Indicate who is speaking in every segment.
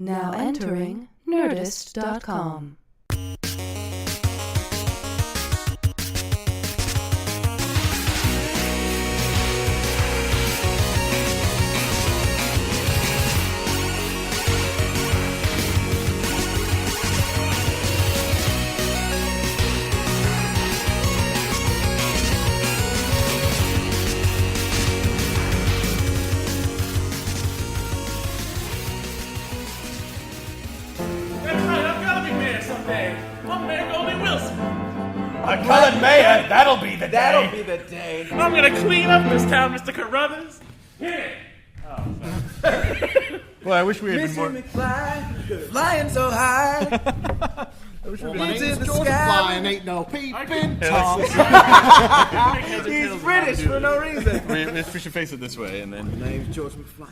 Speaker 1: Now entering Nerdist.com.
Speaker 2: A colored mayor, that'll be the day.
Speaker 3: That'll be the day.
Speaker 4: I'm gonna clean up this town, Mr. Carruthers. Yeah.
Speaker 2: Well, I wish we had been more.
Speaker 3: McFly, flying so high.
Speaker 2: I wish we
Speaker 3: My
Speaker 2: had
Speaker 3: name's
Speaker 2: been
Speaker 3: George Flying,
Speaker 5: ain't no peeping Tom.
Speaker 3: He's British for no reason.
Speaker 2: We should face it this way, and then.
Speaker 3: My name's George McFly.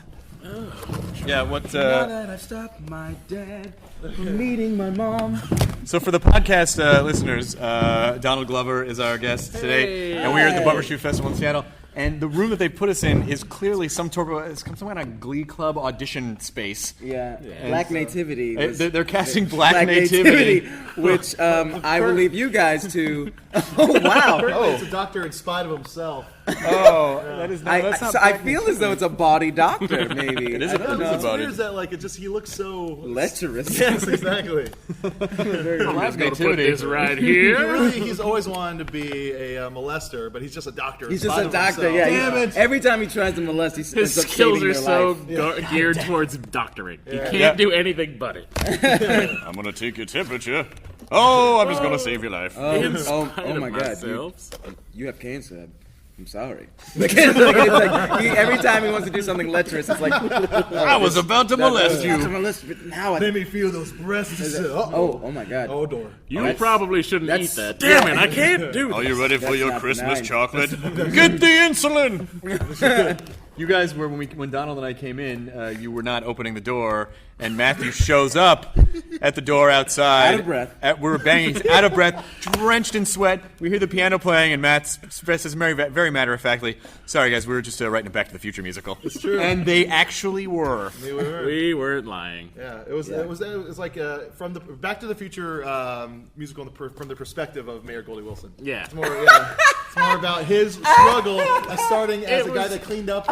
Speaker 2: Yeah, what?
Speaker 3: Now that I've stopped my dad from meeting my mom.
Speaker 2: So for the podcast listeners, Donald Glover is our guest today, and we're at the Bumbershoot Festival in Seattle. And the room that they put us in is clearly some kind of Glee Club audition space.
Speaker 3: Yeah. Black Nativity.
Speaker 2: They're casting Black Nativity,
Speaker 3: which I will leave you guys to. Oh wow!
Speaker 5: It's a doctor in spite of himself.
Speaker 2: Oh, that is not. That's not.
Speaker 3: I feel as though it's a body doctor, maybe.
Speaker 2: It is a
Speaker 5: What's
Speaker 2: body.
Speaker 5: weird is that he looks so
Speaker 3: lecherous.
Speaker 5: Yes, exactly.
Speaker 2: Black Nativity
Speaker 4: is right here.
Speaker 5: He's always wanted to be a molester, but he's just a doctor.
Speaker 3: He's
Speaker 5: in
Speaker 3: just
Speaker 5: spite
Speaker 3: a
Speaker 5: of
Speaker 3: doctor.
Speaker 5: himself.
Speaker 3: Yeah.
Speaker 5: Damn it!
Speaker 3: Every time he tries to molest, he
Speaker 4: His
Speaker 3: ends up
Speaker 4: skills
Speaker 3: saving
Speaker 4: are
Speaker 3: their
Speaker 4: so
Speaker 3: life.
Speaker 4: geared towards doctoring. He
Speaker 2: Yeah.
Speaker 4: can't do anything but it.
Speaker 2: I'm gonna take your temperature. Oh, I'm just gonna save your life.
Speaker 4: In
Speaker 3: Oh
Speaker 4: spite
Speaker 3: my
Speaker 4: of
Speaker 3: God!
Speaker 4: myself.
Speaker 3: You have cancer. I'm sorry. Every time he wants to do something lecherous, it's like
Speaker 2: I was about to molest you.
Speaker 3: But now
Speaker 5: Let me feel those breasts.
Speaker 3: oh my God!
Speaker 5: Oh, door.
Speaker 4: You probably shouldn't eat
Speaker 3: that's-
Speaker 4: that. Damn it, I can't do
Speaker 2: Are
Speaker 4: it.
Speaker 2: you ready for
Speaker 3: That's
Speaker 2: your
Speaker 3: not
Speaker 2: Christmas
Speaker 3: benign.
Speaker 2: chocolate? Get the insulin! You guys were when Donald and I came in. You were not opening the door, and Matthew shows up at the door outside.
Speaker 3: Out of breath.
Speaker 2: We're banging, he's out of breath, drenched in sweat. We hear the piano playing, and Matt says very matter of factly, "Sorry guys, we were just writing a Back to the Future musical." It's
Speaker 5: true.
Speaker 2: And they actually were.
Speaker 4: We weren't lying.
Speaker 5: Yeah, it was like from the Back to the Future musical from the perspective of Mayor Goldie Wilson.
Speaker 4: Yeah.
Speaker 5: It's more about his struggle as starting as a guy that cleaned up.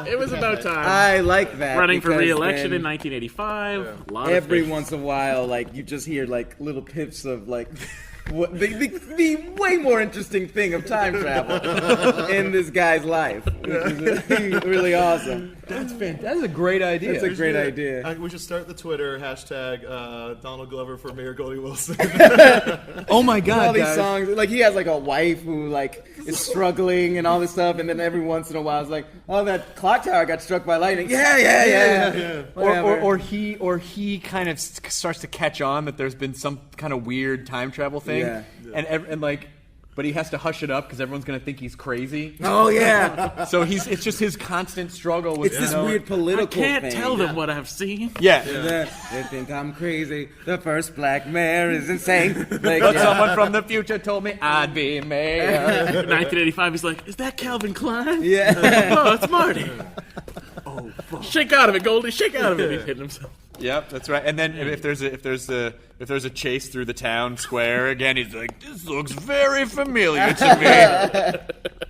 Speaker 4: It was about time.
Speaker 3: I like that.
Speaker 4: Running for
Speaker 3: because
Speaker 4: re-election
Speaker 3: then
Speaker 4: in 1985. A lot
Speaker 3: every
Speaker 4: of
Speaker 3: once in a while, you just hear little pips of what the way more interesting thing of time travel in this guy's life, which is really awesome.
Speaker 2: That's fantastic. That's a great idea.
Speaker 3: That's a great idea.
Speaker 5: We should start the Twitter hashtag Donald Glover for Mayor Goldie Wilson.
Speaker 2: Oh my God,
Speaker 3: All these
Speaker 2: guys.
Speaker 3: songs, he has a wife who is struggling and all this stuff, and then every once in a while it's oh, that clock tower got struck by lightning. Yeah.
Speaker 2: Or he kind of starts to catch on that there's been some kind of weird time travel thing,
Speaker 3: Yeah.
Speaker 2: but he has to hush it up because everyone's gonna think he's crazy.
Speaker 3: Oh yeah.
Speaker 2: So it's just his constant struggle with
Speaker 3: It's this weird
Speaker 4: I
Speaker 3: political
Speaker 4: can't
Speaker 3: thing.
Speaker 4: tell them what I've seen.
Speaker 2: Yeah.
Speaker 3: They think I'm crazy. The first black mayor is insane.
Speaker 2: But someone from the future told me I'd be mayor.
Speaker 4: 1985, he's like, is that Calvin Klein?
Speaker 3: Yeah.
Speaker 4: Oh, it's Marty. Oh, fuck. Shake out of it, Goldie. Shake out of it. He's hitting himself.
Speaker 2: Yep, that's right. And then if there's a chase through the town square again, he's like, "This looks very familiar to me."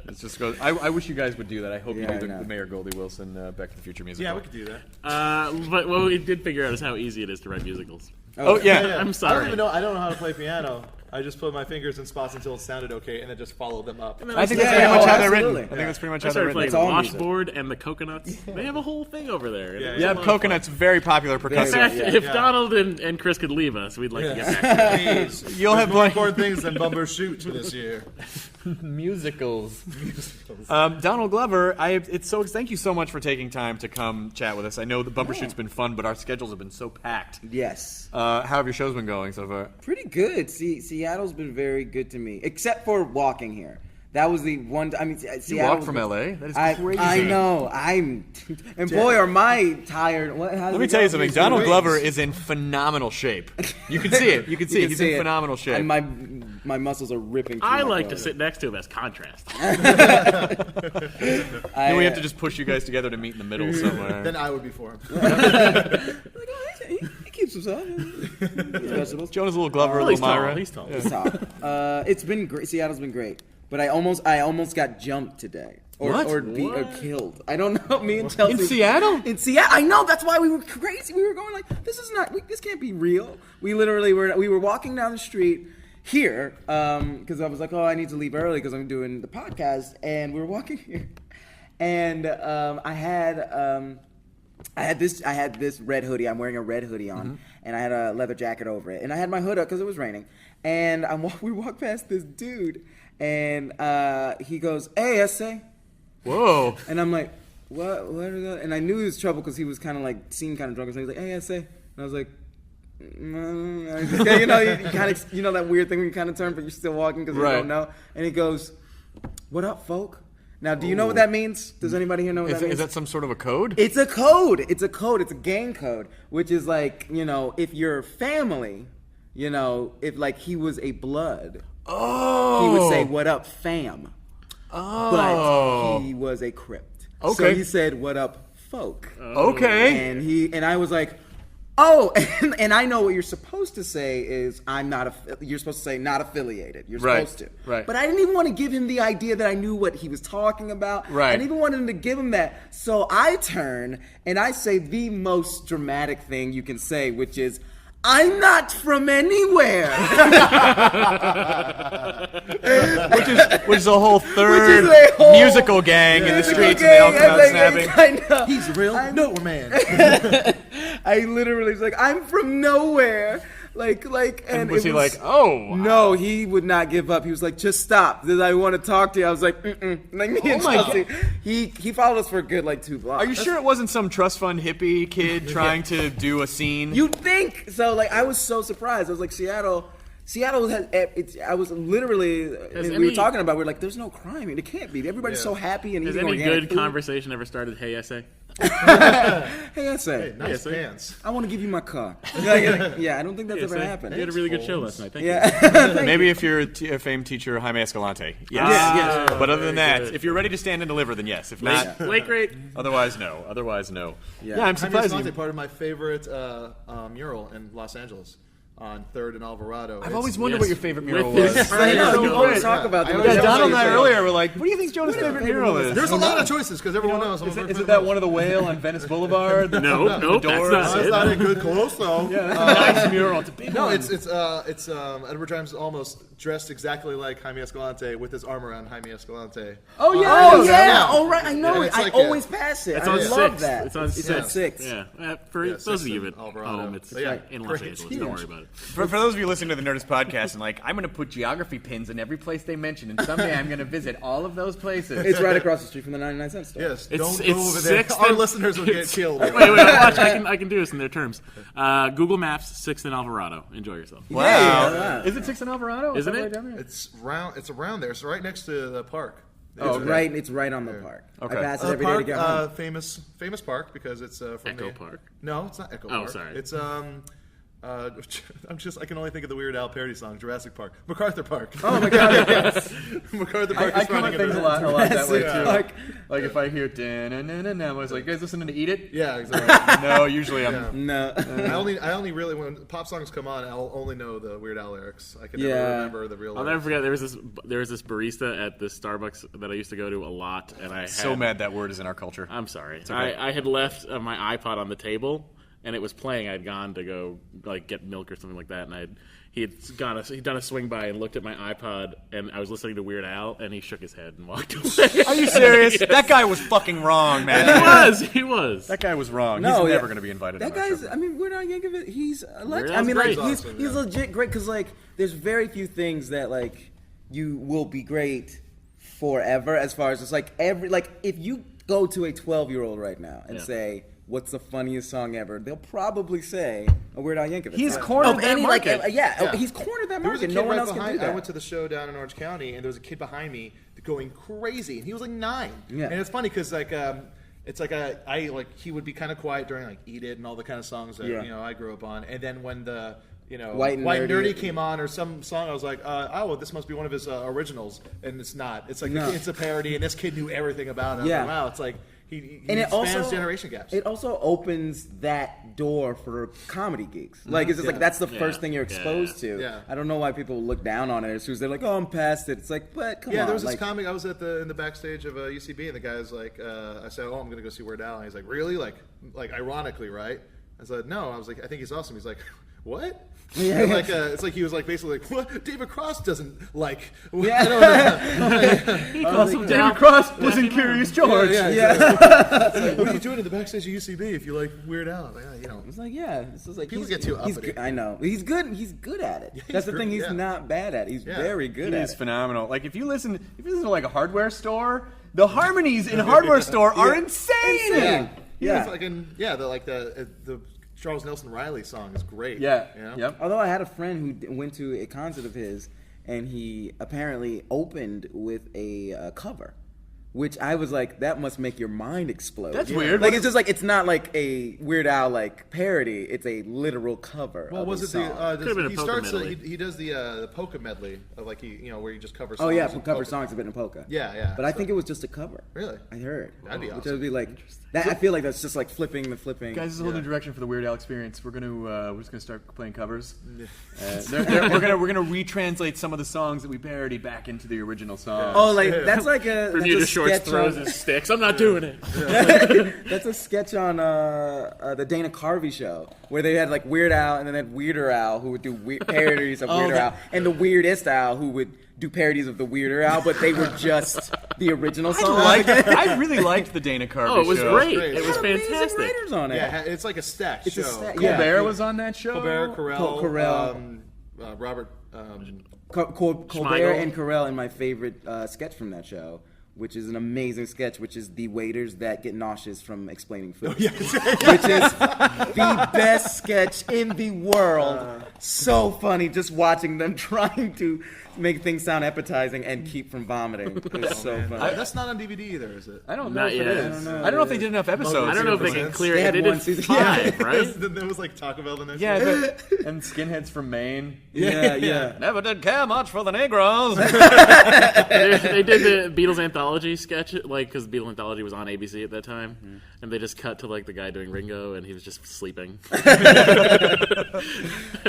Speaker 2: It just goes. I wish you guys would do that. I hope you do the Mayor Goldie Wilson Back to the Future musical.
Speaker 5: Yeah, we could do that.
Speaker 4: But what we did figure out is how easy it is to write musicals.
Speaker 2: Oh yeah.
Speaker 4: I'm sorry.
Speaker 5: I don't know how to play piano. I just put my fingers in spots until it sounded okay, and then just followed them up.
Speaker 2: I think that's pretty much how they're written. I think that's pretty much
Speaker 4: I
Speaker 2: how they're
Speaker 4: started playing
Speaker 2: written.
Speaker 4: the
Speaker 3: all music.
Speaker 4: washboard and the coconuts. They have a whole thing over there.
Speaker 5: Yeah,
Speaker 2: Yeah, coconut's very popular
Speaker 4: In
Speaker 2: percussive.
Speaker 4: fact,
Speaker 3: Yeah.
Speaker 4: if Donald and Chris could leave us, we'd like to get back to it.
Speaker 2: You'll have
Speaker 5: more important things than Bumbershoot this year.
Speaker 2: musicals. Donald Glover, thank you so much for taking time to come chat with us. I know the Bumbershoot's been fun, but our schedules have been so packed.
Speaker 3: Yes.
Speaker 2: How have your shows been going so far?
Speaker 3: Pretty good. Seattle's been very good to me, except for walking here. That was the one.
Speaker 2: You walked from LA? That is crazy.
Speaker 3: I know. And boy, are my tired.
Speaker 2: Let me tell you something. Donald Glover is in phenomenal shape. You can see it. You can see it. He's in phenomenal shape.
Speaker 3: And my muscles are ripping.
Speaker 4: I like to sit next to him as contrast.
Speaker 2: Then we have to just push you guys together to meet in the middle somewhere.
Speaker 5: Then I would be for him.
Speaker 3: some sauce. Vegetables.
Speaker 2: Jonah's a little Glover, a
Speaker 4: Well,
Speaker 2: little Myra.
Speaker 4: He's tall.
Speaker 3: It's hot. It's been great. Seattle's been great, but I almost got jumped today, or killed. I don't know. Me and Chelsea
Speaker 2: In Seattle?
Speaker 3: In Seattle, I know. That's why we were crazy. We were going like, this can't be real. We literally we were walking down the street here because I was like, oh, I need to leave early because I'm doing the podcast, and we were walking here, and I had this red hoodie. I'm wearing a red hoodie on, and I had a leather jacket over it, and I had my hood up because it was raining. And we walked past this dude, and he goes, "Hey, essay."
Speaker 2: Whoa.
Speaker 3: And I'm like, "What? What is that?" And I knew he was trouble because he was kind of like seemed kind of drunk. So he was like, "Hey, essay," and I was like, you know, you kind of, you know that weird thing when you kind of turn, but you're still walking because you don't know. And he goes, "What up, folk?" Now, do you know what that means? Does anybody here know what that means?
Speaker 2: Is that some sort of a code?
Speaker 3: It's a code. It's a code. It's a gang code, which is like, you know, if you're family, you know, if like he was a blood, he would say, "What up, fam?" But he was a crypt.
Speaker 2: Okay.
Speaker 3: So he said, "What up, folk?"
Speaker 2: Okay.
Speaker 3: And I was like, oh, and I know what you're supposed to say is you're supposed to say not affiliated. You're supposed to.
Speaker 2: Right.
Speaker 3: But I didn't even want to give him the idea that I knew what he was talking about.
Speaker 2: Right.
Speaker 3: I didn't even want him to give him that. So I turn and I say the most dramatic thing you can say, which is, "I'm not from anywhere."
Speaker 2: which is a whole third musical gang in the streets, and they all come out snapping.
Speaker 3: I know.
Speaker 5: He's real. No, man.
Speaker 3: I literally was like, "I'm from nowhere." Like, and
Speaker 2: was
Speaker 3: it
Speaker 2: he like, oh?
Speaker 3: No, he would not give up. He was like, "Just stop. I want to talk to you." I was like, "Mm-mm." Like me and Chelsea. He followed us for a good 2 blocks.
Speaker 2: Are you sure it wasn't some trust fund hippie kid trying to do a scene?
Speaker 3: You'd think so. I was so surprised. I was like, Seattle has. I was literally. We were talking about. We're like, "There's no crime. It can't be. Everybody's so happy and
Speaker 4: Has
Speaker 3: eating
Speaker 4: any
Speaker 3: organic
Speaker 4: good
Speaker 3: food."
Speaker 4: conversation ever started? Hey, essay.
Speaker 3: Hey, I say.
Speaker 5: Hey, nice pants.
Speaker 3: I want to give you my car. Yeah, I don't think that's ever
Speaker 4: Essay.
Speaker 3: happened.
Speaker 4: You had a really good show last night. Thank you.
Speaker 3: Yeah.
Speaker 2: Maybe if you're a famed teacher, Jaime Escalante. Yes.
Speaker 3: Yes.
Speaker 2: But other than that,
Speaker 4: good.
Speaker 2: if you're ready to stand and deliver, then yes. If not,
Speaker 4: Late great.
Speaker 2: otherwise no. Otherwise no.
Speaker 3: Yeah.
Speaker 2: I'm
Speaker 5: Jaime
Speaker 2: surprised.
Speaker 5: Escalante, part of my favorite mural in Los Angeles on 3rd and Alvarado.
Speaker 2: I've always wondered what your favorite mural
Speaker 4: With
Speaker 2: was.
Speaker 4: his-
Speaker 3: I know. You
Speaker 4: Yeah.
Speaker 3: always talk about them.
Speaker 2: Yeah, Donald and I earlier were like, "What do you think Jonah's favorite mural is?"
Speaker 5: There's a lot of choices because everyone knows.
Speaker 2: Is it that one of the whale on Venice Boulevard?
Speaker 4: Nope,
Speaker 2: Doors.
Speaker 4: that's
Speaker 5: That's
Speaker 4: not
Speaker 5: not
Speaker 4: it.
Speaker 5: a good close though.
Speaker 2: Nice mural. It's a big
Speaker 5: No,
Speaker 2: one.
Speaker 5: it's Edward Grimes almost dressed exactly like Jaime Escalante with his arm around Jaime Escalante.
Speaker 3: Oh yeah. Oh
Speaker 5: yeah.
Speaker 3: yeah. Oh right. I know
Speaker 5: And
Speaker 3: it.
Speaker 5: it's
Speaker 3: I
Speaker 5: like
Speaker 3: always pass it.
Speaker 4: It's
Speaker 3: I
Speaker 4: on
Speaker 3: love
Speaker 4: 6.
Speaker 3: that.
Speaker 4: It's on
Speaker 3: It's at 6.
Speaker 4: Yeah. For
Speaker 5: Yeah,
Speaker 4: those of
Speaker 5: 6th
Speaker 4: you
Speaker 5: and
Speaker 4: at
Speaker 5: Alvarado.
Speaker 4: home, it's
Speaker 5: But yeah,
Speaker 4: in Los
Speaker 5: it's
Speaker 4: Angeles. Don't
Speaker 5: huge.
Speaker 4: worry about it.
Speaker 2: For those of you listening to the Nerdist podcast and like, I'm going to put geography pins in every place they mention, and someday I'm going to visit all of those places.
Speaker 3: It's right across the street from the 99-cent store.
Speaker 5: Yes,
Speaker 4: It's-
Speaker 5: don't
Speaker 4: it's
Speaker 5: go over there.
Speaker 4: 6th
Speaker 5: Our
Speaker 4: and-
Speaker 5: listeners will get killed.
Speaker 4: Wait, watch. I can do this in their terms. Google Maps, 6th and Alvarado. Enjoy yourself.
Speaker 2: Wow.
Speaker 3: Yeah.
Speaker 2: Is it 6th and Alvarado?
Speaker 4: Isn't
Speaker 2: that
Speaker 4: it?
Speaker 2: right down there?
Speaker 5: It's around there. It's right next to the park.
Speaker 3: Oh, right. It's right on the park.
Speaker 2: Okay.
Speaker 3: I pass it
Speaker 5: The
Speaker 3: every day to
Speaker 5: park,
Speaker 3: get home.
Speaker 5: famous park because it's from
Speaker 4: Echo
Speaker 5: the
Speaker 4: Park?
Speaker 5: No, it's not Echo
Speaker 4: Oh,
Speaker 5: Park.
Speaker 4: sorry.
Speaker 5: It's I can only think of the Weird Al parody song, Jurassic Park, MacArthur Park.
Speaker 3: Oh my God. Yes.
Speaker 5: MacArthur Park
Speaker 2: I
Speaker 5: is
Speaker 2: come
Speaker 5: running
Speaker 2: at things
Speaker 5: it.
Speaker 2: a lot that way
Speaker 3: Yeah.
Speaker 2: too. Like if I hear da-na-na-na-na, I was like, "You guys listening to Eat It?"
Speaker 5: Yeah, exactly.
Speaker 2: No, usually I'm.
Speaker 3: No.
Speaker 5: I only really when pop songs come on, I'll only know the Weird Al lyrics. I can never
Speaker 3: Yeah.
Speaker 5: remember the real.
Speaker 4: I'll never
Speaker 5: lyrics.
Speaker 4: forget there was this barista at this Starbucks that I used to go to a lot, and I had,
Speaker 2: So mad that word is in our culture.
Speaker 4: I'm sorry.
Speaker 2: okay.
Speaker 4: I had left my iPod on the table, and it was playing. I'd gone to go get milk or something like that, and he'd done a swing by and looked at my iPod, and I was listening to Weird Al, and he shook his head and walked away.
Speaker 2: Are you serious? That guy was fucking wrong, man.
Speaker 4: He was.
Speaker 2: That guy was wrong.
Speaker 3: No,
Speaker 2: He's
Speaker 3: yeah.
Speaker 2: never going to be invited.
Speaker 3: That
Speaker 2: on our
Speaker 3: guy's.
Speaker 2: show.
Speaker 3: I mean, Weird Al Yankovic. He's a legend.
Speaker 4: Al's
Speaker 3: I mean,
Speaker 4: great.
Speaker 3: he's
Speaker 5: Awesome,
Speaker 3: he's
Speaker 5: yeah.
Speaker 3: legit great because there's very few things that you will be great forever. As far as it's if you go to a 12-year-old right now and say, "What's the funniest song ever?" They'll probably say a Weird Al Yankovic.
Speaker 2: He's
Speaker 3: song.
Speaker 2: cornered that market.
Speaker 3: He's cornered that
Speaker 5: There was a
Speaker 3: market.
Speaker 5: kid
Speaker 3: No one
Speaker 5: right
Speaker 3: else can
Speaker 5: behind.
Speaker 3: do that.
Speaker 5: I went to the show down in Orange County, and there was a kid behind me going crazy, and he was like 9.
Speaker 3: Yeah.
Speaker 5: And it's funny because it's he would be kind of quiet during Eat It and all the kind of songs that I grew up on, and then when the
Speaker 3: White and Nerdy.
Speaker 5: came on or some song, I was like, this must be one of his originals, and it's not. It's like
Speaker 3: No.
Speaker 5: it's a parody, and this kid knew everything about it. I was
Speaker 3: Yeah.
Speaker 5: like, wow, it's like he
Speaker 3: And it
Speaker 5: spans
Speaker 3: also
Speaker 5: generation gaps.
Speaker 3: It also opens that door for comedy geeks. Like it's just like that's the first thing you're exposed to.
Speaker 5: Yeah.
Speaker 3: I don't know why people look down on it as soon as they're like, "Oh, I'm past it." It's like, but come on.
Speaker 5: There was this
Speaker 3: like,
Speaker 5: comic. I was in the backstage of UCB, and the guy's like, I said, "Oh, I'm gonna go see Weird Al," and he's like, "Really? Like ironically, right?" I said, "No." I was like, "I think he's awesome." He's like, "What?"
Speaker 3: Yeah.
Speaker 5: Like it's like he was like basically like, "What? David Cross doesn't like."
Speaker 3: Yeah.
Speaker 5: I don't know.
Speaker 4: He calls him
Speaker 2: David
Speaker 4: down.
Speaker 2: Cross was in Curious George.
Speaker 5: It's like, what are you doing in the backstage of UCB if you like Weird Al? Like, you know.
Speaker 3: It's like, yeah, this is like
Speaker 5: People
Speaker 3: he's-
Speaker 5: get too
Speaker 3: he's
Speaker 5: uppity.
Speaker 3: good. I know he's good. He's good at it.
Speaker 5: he's
Speaker 3: That's the
Speaker 5: great,
Speaker 3: thing. He's
Speaker 5: yeah.
Speaker 3: not bad at. He's very good
Speaker 2: He
Speaker 3: at
Speaker 2: is
Speaker 3: it.
Speaker 2: phenomenal. Like if you listen to like a hardware store, the harmonies in a hardware store are insane.
Speaker 3: Yeah.
Speaker 5: Yeah, it's like the Charles Nelson Riley song is great.
Speaker 2: Yeah.
Speaker 5: You know?
Speaker 2: Yep.
Speaker 3: Although I had a friend who went to a concert of his, and he apparently opened with a cover, which I was like, that must make your mind explode.
Speaker 2: That's weird.
Speaker 3: Like it's just like it's not like a Weird Al like parody; it's a literal cover.
Speaker 5: Well,
Speaker 3: of
Speaker 5: was
Speaker 3: a
Speaker 5: it
Speaker 3: song.
Speaker 4: Could've been a
Speaker 5: he
Speaker 4: polka
Speaker 5: starts
Speaker 4: medley.
Speaker 5: he does the polka medley of like where he just covers songs.
Speaker 3: Oh yeah,
Speaker 5: and
Speaker 3: cover
Speaker 5: polka.
Speaker 3: songs a bit in polka.
Speaker 5: Yeah.
Speaker 3: But I think it was just a cover.
Speaker 5: Really?
Speaker 3: I heard.
Speaker 5: That'd be
Speaker 3: Which
Speaker 5: awesome.
Speaker 3: would be like that. I feel like that's just like flipping.
Speaker 2: Guys, this is a whole new
Speaker 5: Yeah.
Speaker 2: direction for the Weird Al experience. We're just gonna start playing covers. We're gonna retranslate some of the songs that we parody back into the original song.
Speaker 3: Oh, like that's like a
Speaker 4: Bermuda
Speaker 3: that's a
Speaker 4: Shorts
Speaker 3: sketch
Speaker 4: throws
Speaker 3: on-
Speaker 4: his sticks. I'm not doing it.
Speaker 3: That's a sketch on the Dana Carvey show where they had like Weird Al and then they had Weirder Al who would do parodies of Weirder Al and the Weirdest Al who would do parodies of the Weirder Al, but they were just the original song.
Speaker 2: I really liked the Dana Carvey
Speaker 4: Oh, it was
Speaker 2: show.
Speaker 4: great.
Speaker 5: great.
Speaker 4: It was
Speaker 3: Amazing
Speaker 4: fantastic.
Speaker 3: writers on it.
Speaker 5: Yeah, it's like a stacked
Speaker 3: It's a
Speaker 5: show.
Speaker 3: stack-
Speaker 2: Colbert
Speaker 3: yeah.
Speaker 2: was on that show.
Speaker 5: Colbert, Carell,
Speaker 3: Carell.
Speaker 5: Robert.
Speaker 3: Colbert
Speaker 4: Schmeigel.
Speaker 3: and Carell in my favorite sketch from that show, which is an amazing sketch, which is the waiters that get nauseous from explaining food. Which is the best sketch in the world. So funny just watching them trying to make things sound appetizing and keep from vomiting. It's so funny.
Speaker 5: That's not on DVD either, is it?
Speaker 2: I don't know
Speaker 4: Not
Speaker 2: if it
Speaker 4: yet.
Speaker 2: is. I don't know if they did enough episodes.
Speaker 4: I don't know if they can clear
Speaker 3: They
Speaker 4: it.
Speaker 3: had
Speaker 4: They
Speaker 3: one
Speaker 4: did
Speaker 3: season.
Speaker 4: 5, right?
Speaker 5: Then there was like Taco Bell the next
Speaker 2: Yeah,
Speaker 5: day.
Speaker 2: and skinheads from Maine.
Speaker 3: Yeah.
Speaker 2: Never did care much for the Negroes.
Speaker 4: They did the Beatles anthology sketch, like because the Beatles anthology was on ABC at that time, and they just cut to like the guy doing Ringo, and he was just sleeping.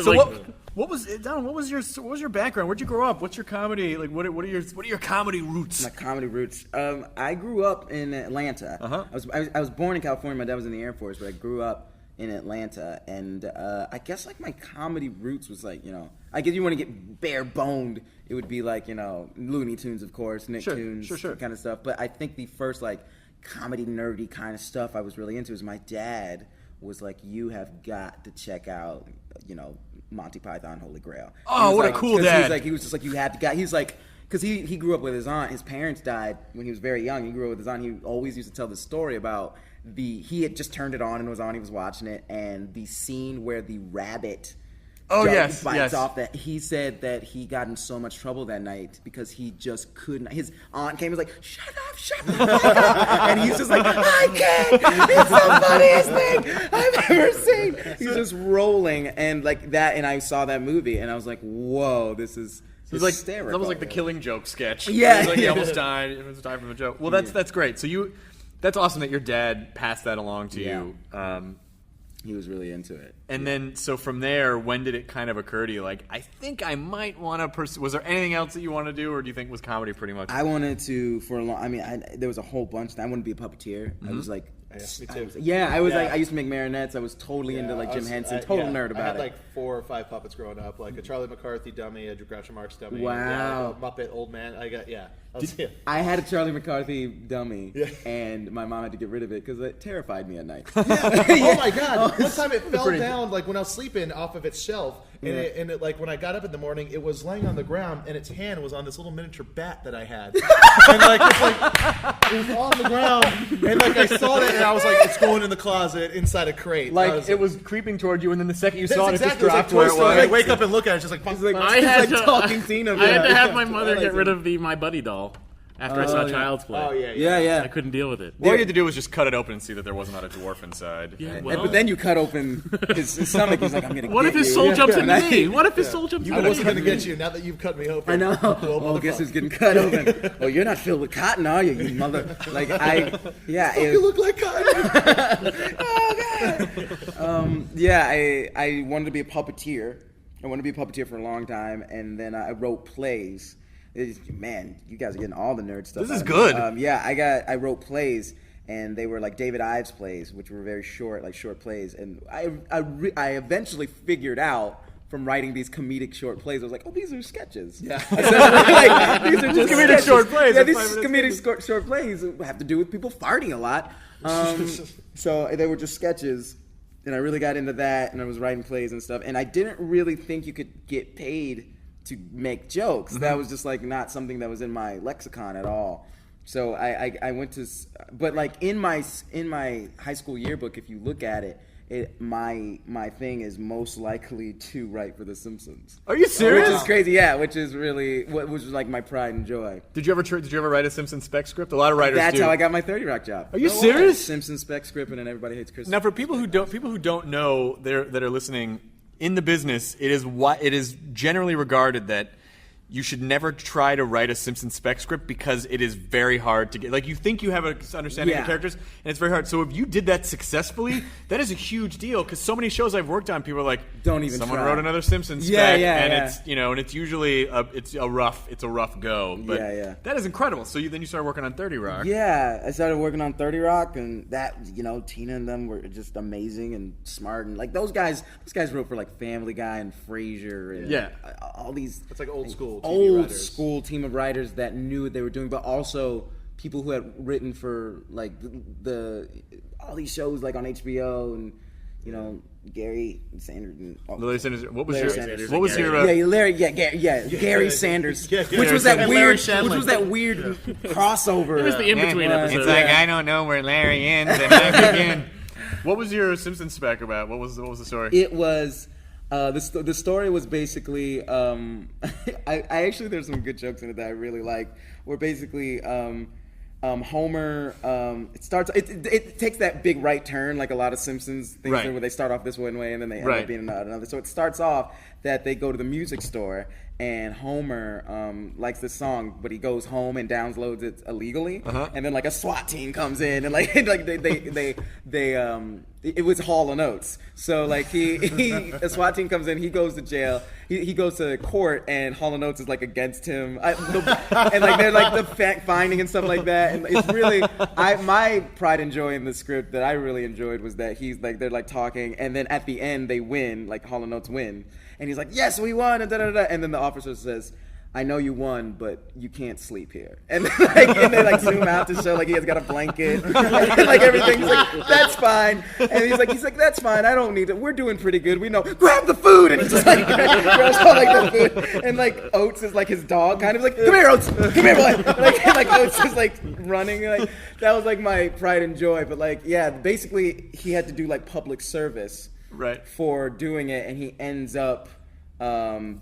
Speaker 2: So
Speaker 4: Like,
Speaker 2: what was Donald? What was your background? Where'd you grow up? What's your comedy like? What are your comedy roots?
Speaker 3: My comedy roots. I grew up in Atlanta. I was born in California. My dad was in the Air Force, but I grew up in Atlanta, and I guess like my comedy roots was like I guess you want to get bare boned, it would be like Looney Tunes, of course, Nicktoons,
Speaker 2: Sure.
Speaker 3: kind of stuff. But I think the first like comedy nerdy kind of stuff I was really into is my dad was like, you have got to check out Monty Python Holy Grail.
Speaker 2: Oh,
Speaker 3: He was
Speaker 2: what a
Speaker 3: like-
Speaker 2: cool
Speaker 3: 'cause
Speaker 2: dad.
Speaker 3: He was just like, you had to go. He's like, because he grew up with his aunt. His parents died when he was very young. He grew up with his aunt. He always used to tell the story about he had just turned it on and was on. He was watching it, and the scene where the rabbit bites off that. He said that he got in so much trouble that night because he just couldn't. His aunt came and was like, shut up, and he's just like, I can't. It's the funniest thing I've ever seen. He's just rolling and like that. And I saw that movie and I was like, whoa, this is.
Speaker 2: It was like
Speaker 3: hysterical.
Speaker 2: it's almost like the Killing Joke sketch.
Speaker 3: Yeah.
Speaker 2: It was like he almost died. It was died from a joke. Well, that's great. So that's awesome that your dad passed that along to you.
Speaker 3: He was really into it.
Speaker 2: And then, so from there, when did it kind of occur to you? Like, I think I might want to pursue. Was there anything else that you want to do, or do you think was comedy pretty much?
Speaker 3: I wanted to for a long. I mean, there was a whole bunch. I wanted to be a puppeteer. I was like,
Speaker 5: me too.
Speaker 3: I was like, I used to make marionettes. I was totally into like Jim Henson. Total nerd about
Speaker 5: I had
Speaker 3: it.
Speaker 5: like 4 or 5 puppets growing up, like a Charlie McCarthy dummy, a Drew Groucho Marx dummy.
Speaker 3: Wow.
Speaker 5: Yeah, like a Muppet old man.
Speaker 3: I had a Charlie McCarthy dummy, and my mom had to get rid of it because it terrified me at night.
Speaker 5: Oh my god! One time it fell down, like when I was sleeping, off of its shelf, and it like when I got up in the morning, it was laying on the ground, and its hand was on this little miniature bat that I had, and like it was on the ground, and like I saw it, and I was like, it's going in the closet inside a crate.
Speaker 2: Like, it was creeping toward you, and then the second you
Speaker 5: That's
Speaker 2: saw it,
Speaker 5: exactly
Speaker 2: it just dropped
Speaker 5: it was
Speaker 2: where
Speaker 5: like
Speaker 2: it
Speaker 5: I
Speaker 2: was.
Speaker 5: wake up and look at it, it's just like,
Speaker 3: It's like,
Speaker 4: I had
Speaker 3: it's like
Speaker 4: to-
Speaker 3: talking Tina.
Speaker 4: I had to have my mother get rid of the My Buddy doll. After I saw Child's Play.
Speaker 5: Oh yeah.
Speaker 3: Yeah, yeah.
Speaker 4: I couldn't deal with it.
Speaker 2: All you had to do was just cut it open and see that there was not a dwarf inside.
Speaker 4: Yeah,
Speaker 3: And-
Speaker 4: well,
Speaker 3: but then you cut open his stomach. He's like, I'm gonna.
Speaker 4: what
Speaker 3: get
Speaker 4: if his
Speaker 3: you.
Speaker 4: soul jumps
Speaker 3: And
Speaker 4: into
Speaker 3: I-
Speaker 4: me? What if his soul jumps
Speaker 5: I
Speaker 4: into
Speaker 5: wasn't
Speaker 4: me?
Speaker 5: gonna get you. Now that you've cut me open.
Speaker 3: I know.
Speaker 5: Well,
Speaker 3: Oh, guess
Speaker 5: motherfucker.
Speaker 3: who's getting cut open? Oh, you're not filled with cotton, are you? You mother. Like yeah.
Speaker 5: You look like cotton.
Speaker 3: Yeah, I wanted to be a puppeteer. I wanted to be a puppeteer for a long time, and then I wrote plays. Man, you guys are getting all the nerd stuff.
Speaker 2: This is
Speaker 3: out of me.
Speaker 2: good.
Speaker 3: Yeah, I wrote plays, and they were like David Ives plays, which were very short, like short plays. And I eventually figured out from writing these comedic short plays, I was like, oh, these are sketches. Yeah, like, these are just
Speaker 2: comedic
Speaker 3: sketches.
Speaker 2: short plays.
Speaker 3: Yeah,
Speaker 2: in
Speaker 3: these
Speaker 2: 5 minutes.
Speaker 3: comedic short plays have to do with people farting a lot. So they were just sketches. And I really got into that, and I was writing plays and stuff. And I didn't really think you could get paid to make jokes.
Speaker 2: Mm-hmm.
Speaker 3: That was just like not something that was in my lexicon at all. So I went to, but like in my high school yearbook, if you look at it, my thing is most likely to write for The Simpsons.
Speaker 2: Are you serious?
Speaker 3: Which is crazy, yeah. Which is really which was like my pride and joy.
Speaker 2: Did you ever write a Simpsons spec script? A lot of writers
Speaker 3: That's
Speaker 2: do.
Speaker 3: how I got my 30 Rock job.
Speaker 2: Are you serious?
Speaker 3: Simpsons spec script, and then Everybody Hates Chris.
Speaker 2: Now, for people who don't know that are listening, in the business, it is generally regarded that you should never try to write a Simpsons spec script because it is very hard to get. Like, you think you have an understanding of the characters, and it's very hard. So if you did that successfully, that is a huge deal because so many shows I've worked on, people are like,
Speaker 3: Don't even
Speaker 2: someone
Speaker 3: try.
Speaker 2: wrote another Simpsons
Speaker 3: Yeah,
Speaker 2: spec,
Speaker 3: yeah,
Speaker 2: and
Speaker 3: yeah.
Speaker 2: it's and it's usually it's a rough go. But
Speaker 3: Yeah.
Speaker 2: that is incredible. So then you started working on 30 Rock.
Speaker 3: Yeah, I started working on 30 Rock, and that, Tina and them were just amazing and smart, and like those guys wrote for like Family Guy and Frasier and
Speaker 2: Yeah.
Speaker 3: all these.
Speaker 5: It's like old school TV writers.
Speaker 3: School team of writers that knew what they were doing, but also people who had written for like the all these shows like on HBO and Gary Sanders. And
Speaker 2: Larry Sanders. What was
Speaker 3: Larry
Speaker 2: your
Speaker 3: Sanders.
Speaker 2: what was your
Speaker 3: Gary Sanders,
Speaker 5: Yeah,
Speaker 3: which was that
Speaker 4: Larry
Speaker 3: weird,
Speaker 4: Sandler.
Speaker 3: crossover.
Speaker 4: It was the in-between episode.
Speaker 2: It's like I don't know where Larry ends and I begin. What was your Simpsons spec about? What was the story?
Speaker 3: It was the story was basically I actually there's some good jokes in it that I really like. Where basically Homer it takes that big right turn like a lot of Simpsons things
Speaker 2: Right.
Speaker 3: do, where they start off this one way and then they end
Speaker 2: Right.
Speaker 3: up being another. So it starts off that they go to the music store and Homer likes this song, but he goes home and downloads it illegally, and then like a SWAT team comes in and like it was Hall & Oates. So like a SWAT team comes in, he goes to jail, he goes to court, and Hall & Oates is like against him, and like they're like the finding and stuff like that, and it's really my pride and joy in the script that I really enjoyed was that he's like they're like talking, and then at the end they win, like Hall & Oates win. And he's like, yes, we won, and and then the officer says, I know you won, but you can't sleep here. And they like zoom out to show like he has got a blanket, and like everything's like, that's fine. And he's like, that's fine, I don't need it. We're doing pretty good. We know. Grab the food, and he just like grabs all like the food. And like Oates is like his dog, kind of like, come here, Oates, come here, boy. Like Oates is like running. Like that was like my pride and joy. But like basically he had to do like public service.
Speaker 2: Right.
Speaker 3: For doing it, and he ends up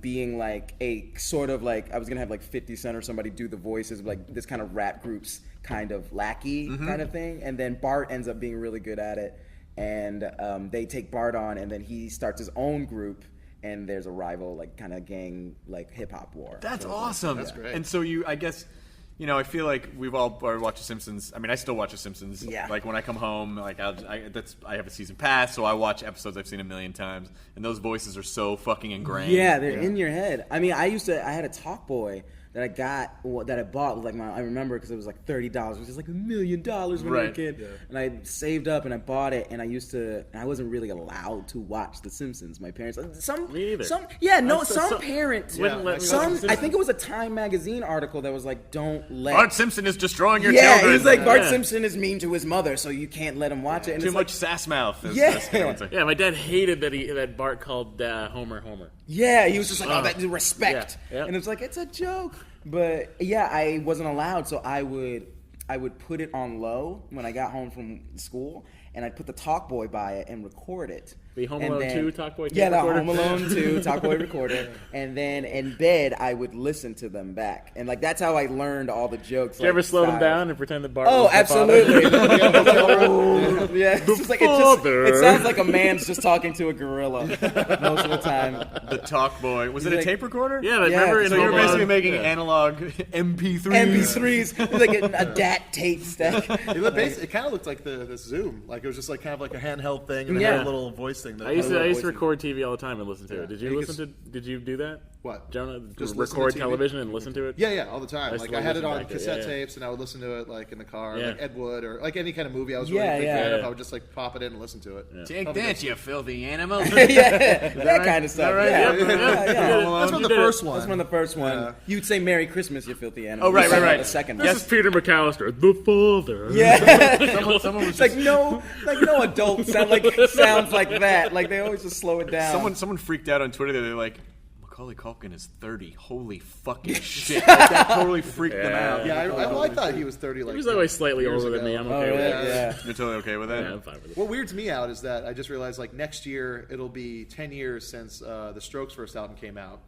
Speaker 3: being like a sort of like I was gonna have like 50 Cent or somebody do the voices of like this kind of rap group's kind of lackey kind of thing, and then Bart ends up being really good at it, and they take Bart on, and then he starts his own group, and there's a rival like kind of gang like hip hop war.
Speaker 2: That's
Speaker 3: So,
Speaker 2: awesome.
Speaker 5: That's great.
Speaker 2: And so I guess, I feel like we've all watched The Simpsons. I mean, I still watch The Simpsons.
Speaker 3: Yeah.
Speaker 2: Like when I come home, like I have a season pass, so I watch episodes I've seen a million times, and those voices are so fucking ingrained.
Speaker 3: Yeah, they're in your head. I mean, I had a Talk Boy that I bought with like I remember because it was like $30, which is like $1 million when I was a
Speaker 2: Right.
Speaker 3: kid. Yeah. And I saved up and I bought it, and I wasn't really allowed to watch The Simpsons. My parents,
Speaker 4: Me either.
Speaker 3: some parents,
Speaker 4: Wouldn't let me watch The
Speaker 3: I
Speaker 4: Simpsons.
Speaker 3: think it was a Time magazine article that was like, don't let
Speaker 2: Bart Simpson is destroying your
Speaker 3: yeah,
Speaker 2: children.
Speaker 3: he's like Bart
Speaker 4: Yeah.
Speaker 3: Simpson is mean to his mother, so you can't let him watch it. And
Speaker 2: Too
Speaker 3: it's
Speaker 2: much
Speaker 3: like,
Speaker 2: sass mouth. As
Speaker 3: Yeah.
Speaker 2: everyone say.
Speaker 4: Yeah, my dad hated that Bart called Homer.
Speaker 3: yeah, he was just like, oh, that respect,
Speaker 4: Yeah, yeah.
Speaker 3: and it's like it's a joke. But yeah, I wasn't allowed, so I would put it on low when I got home from school, and I'd put the Talkboy by it and record it.
Speaker 4: The Home
Speaker 3: And
Speaker 4: Alone
Speaker 3: then-
Speaker 4: 2 Talkboy tape
Speaker 3: Yeah, the
Speaker 4: recorder?
Speaker 3: Home Alone 2 Talkboy recorder. And then in bed, I would listen to them back. And like that's how I learned all the jokes.
Speaker 4: Did you ever slow them down and pretend that Bart
Speaker 3: Oh,
Speaker 4: was the
Speaker 3: absolutely.
Speaker 4: father?
Speaker 3: Yeah, it's just like
Speaker 4: father.
Speaker 3: it sounds like a man's just talking to a gorilla most of the time.
Speaker 2: The Talk Boy. Was it a
Speaker 3: like-
Speaker 2: tape recorder?
Speaker 4: Yeah, but
Speaker 3: Yeah,
Speaker 4: remember in
Speaker 2: So
Speaker 4: Home
Speaker 2: you're basically
Speaker 4: Alone-
Speaker 2: making
Speaker 4: yeah.
Speaker 2: analog MP3s.
Speaker 3: MP3s, like a DAT tape stack.
Speaker 5: It kind of looked like the Zoom. Like it was just like kind of like a handheld thing and it had
Speaker 3: Yeah.
Speaker 5: a little voice thing. That
Speaker 4: I used to
Speaker 3: voicing.
Speaker 4: record TV all the time and listen to it. Did
Speaker 5: Yeah,
Speaker 4: you
Speaker 5: you
Speaker 4: listen to? Did you do that?
Speaker 5: What?
Speaker 4: Jonah,
Speaker 5: Just listen to
Speaker 4: record
Speaker 5: TV?
Speaker 4: television and listen to it.
Speaker 5: Yeah, all the time.
Speaker 4: I
Speaker 5: Like
Speaker 4: still
Speaker 5: I had it
Speaker 4: listen
Speaker 5: on
Speaker 4: back to it,
Speaker 5: cassette
Speaker 4: yeah.
Speaker 5: tapes, and I would listen to it like in the car,
Speaker 4: Yeah.
Speaker 5: like Ed Wood or like any kind of movie I was
Speaker 3: Yeah,
Speaker 5: really a big
Speaker 3: yeah.
Speaker 5: fan of.
Speaker 4: Yeah.
Speaker 5: I would just like pop it in and listen to it.
Speaker 2: Take
Speaker 5: Probably
Speaker 2: that,
Speaker 5: good.
Speaker 2: you filthy animal.
Speaker 3: Yeah, that kind of stuff.
Speaker 4: right?
Speaker 3: Yeah.
Speaker 4: Yep,
Speaker 3: Yeah, yeah.
Speaker 5: That's
Speaker 4: You
Speaker 5: one of the
Speaker 4: did it.
Speaker 5: first one.
Speaker 3: That's one of the first one.
Speaker 5: Yeah.
Speaker 3: You'd say "Merry Christmas, you filthy animal."
Speaker 2: Oh, right,
Speaker 3: You said
Speaker 2: right, right.
Speaker 3: The second
Speaker 4: This
Speaker 3: one.
Speaker 4: is Peter McAllister, the father.
Speaker 3: Yeah.
Speaker 2: Someone was
Speaker 3: It's like no adult sounds like that. Like they always just slow it down.
Speaker 2: Someone freaked out on Twitter. They're like, Macaulay Culkin is 30. Holy fucking shit! Like, that totally freaked them out.
Speaker 5: Yeah, I thought he was 30. Like
Speaker 4: He was always slightly
Speaker 5: years
Speaker 4: older than me.
Speaker 5: ago.
Speaker 4: I'm
Speaker 3: Oh,
Speaker 4: okay with
Speaker 3: really?
Speaker 4: that.
Speaker 3: Yeah.
Speaker 2: You're totally okay with that?
Speaker 4: Yeah, I'm fine with it.
Speaker 5: What weirds me out is that I just realized like next year it'll be 10 years since the Strokes' first album came out.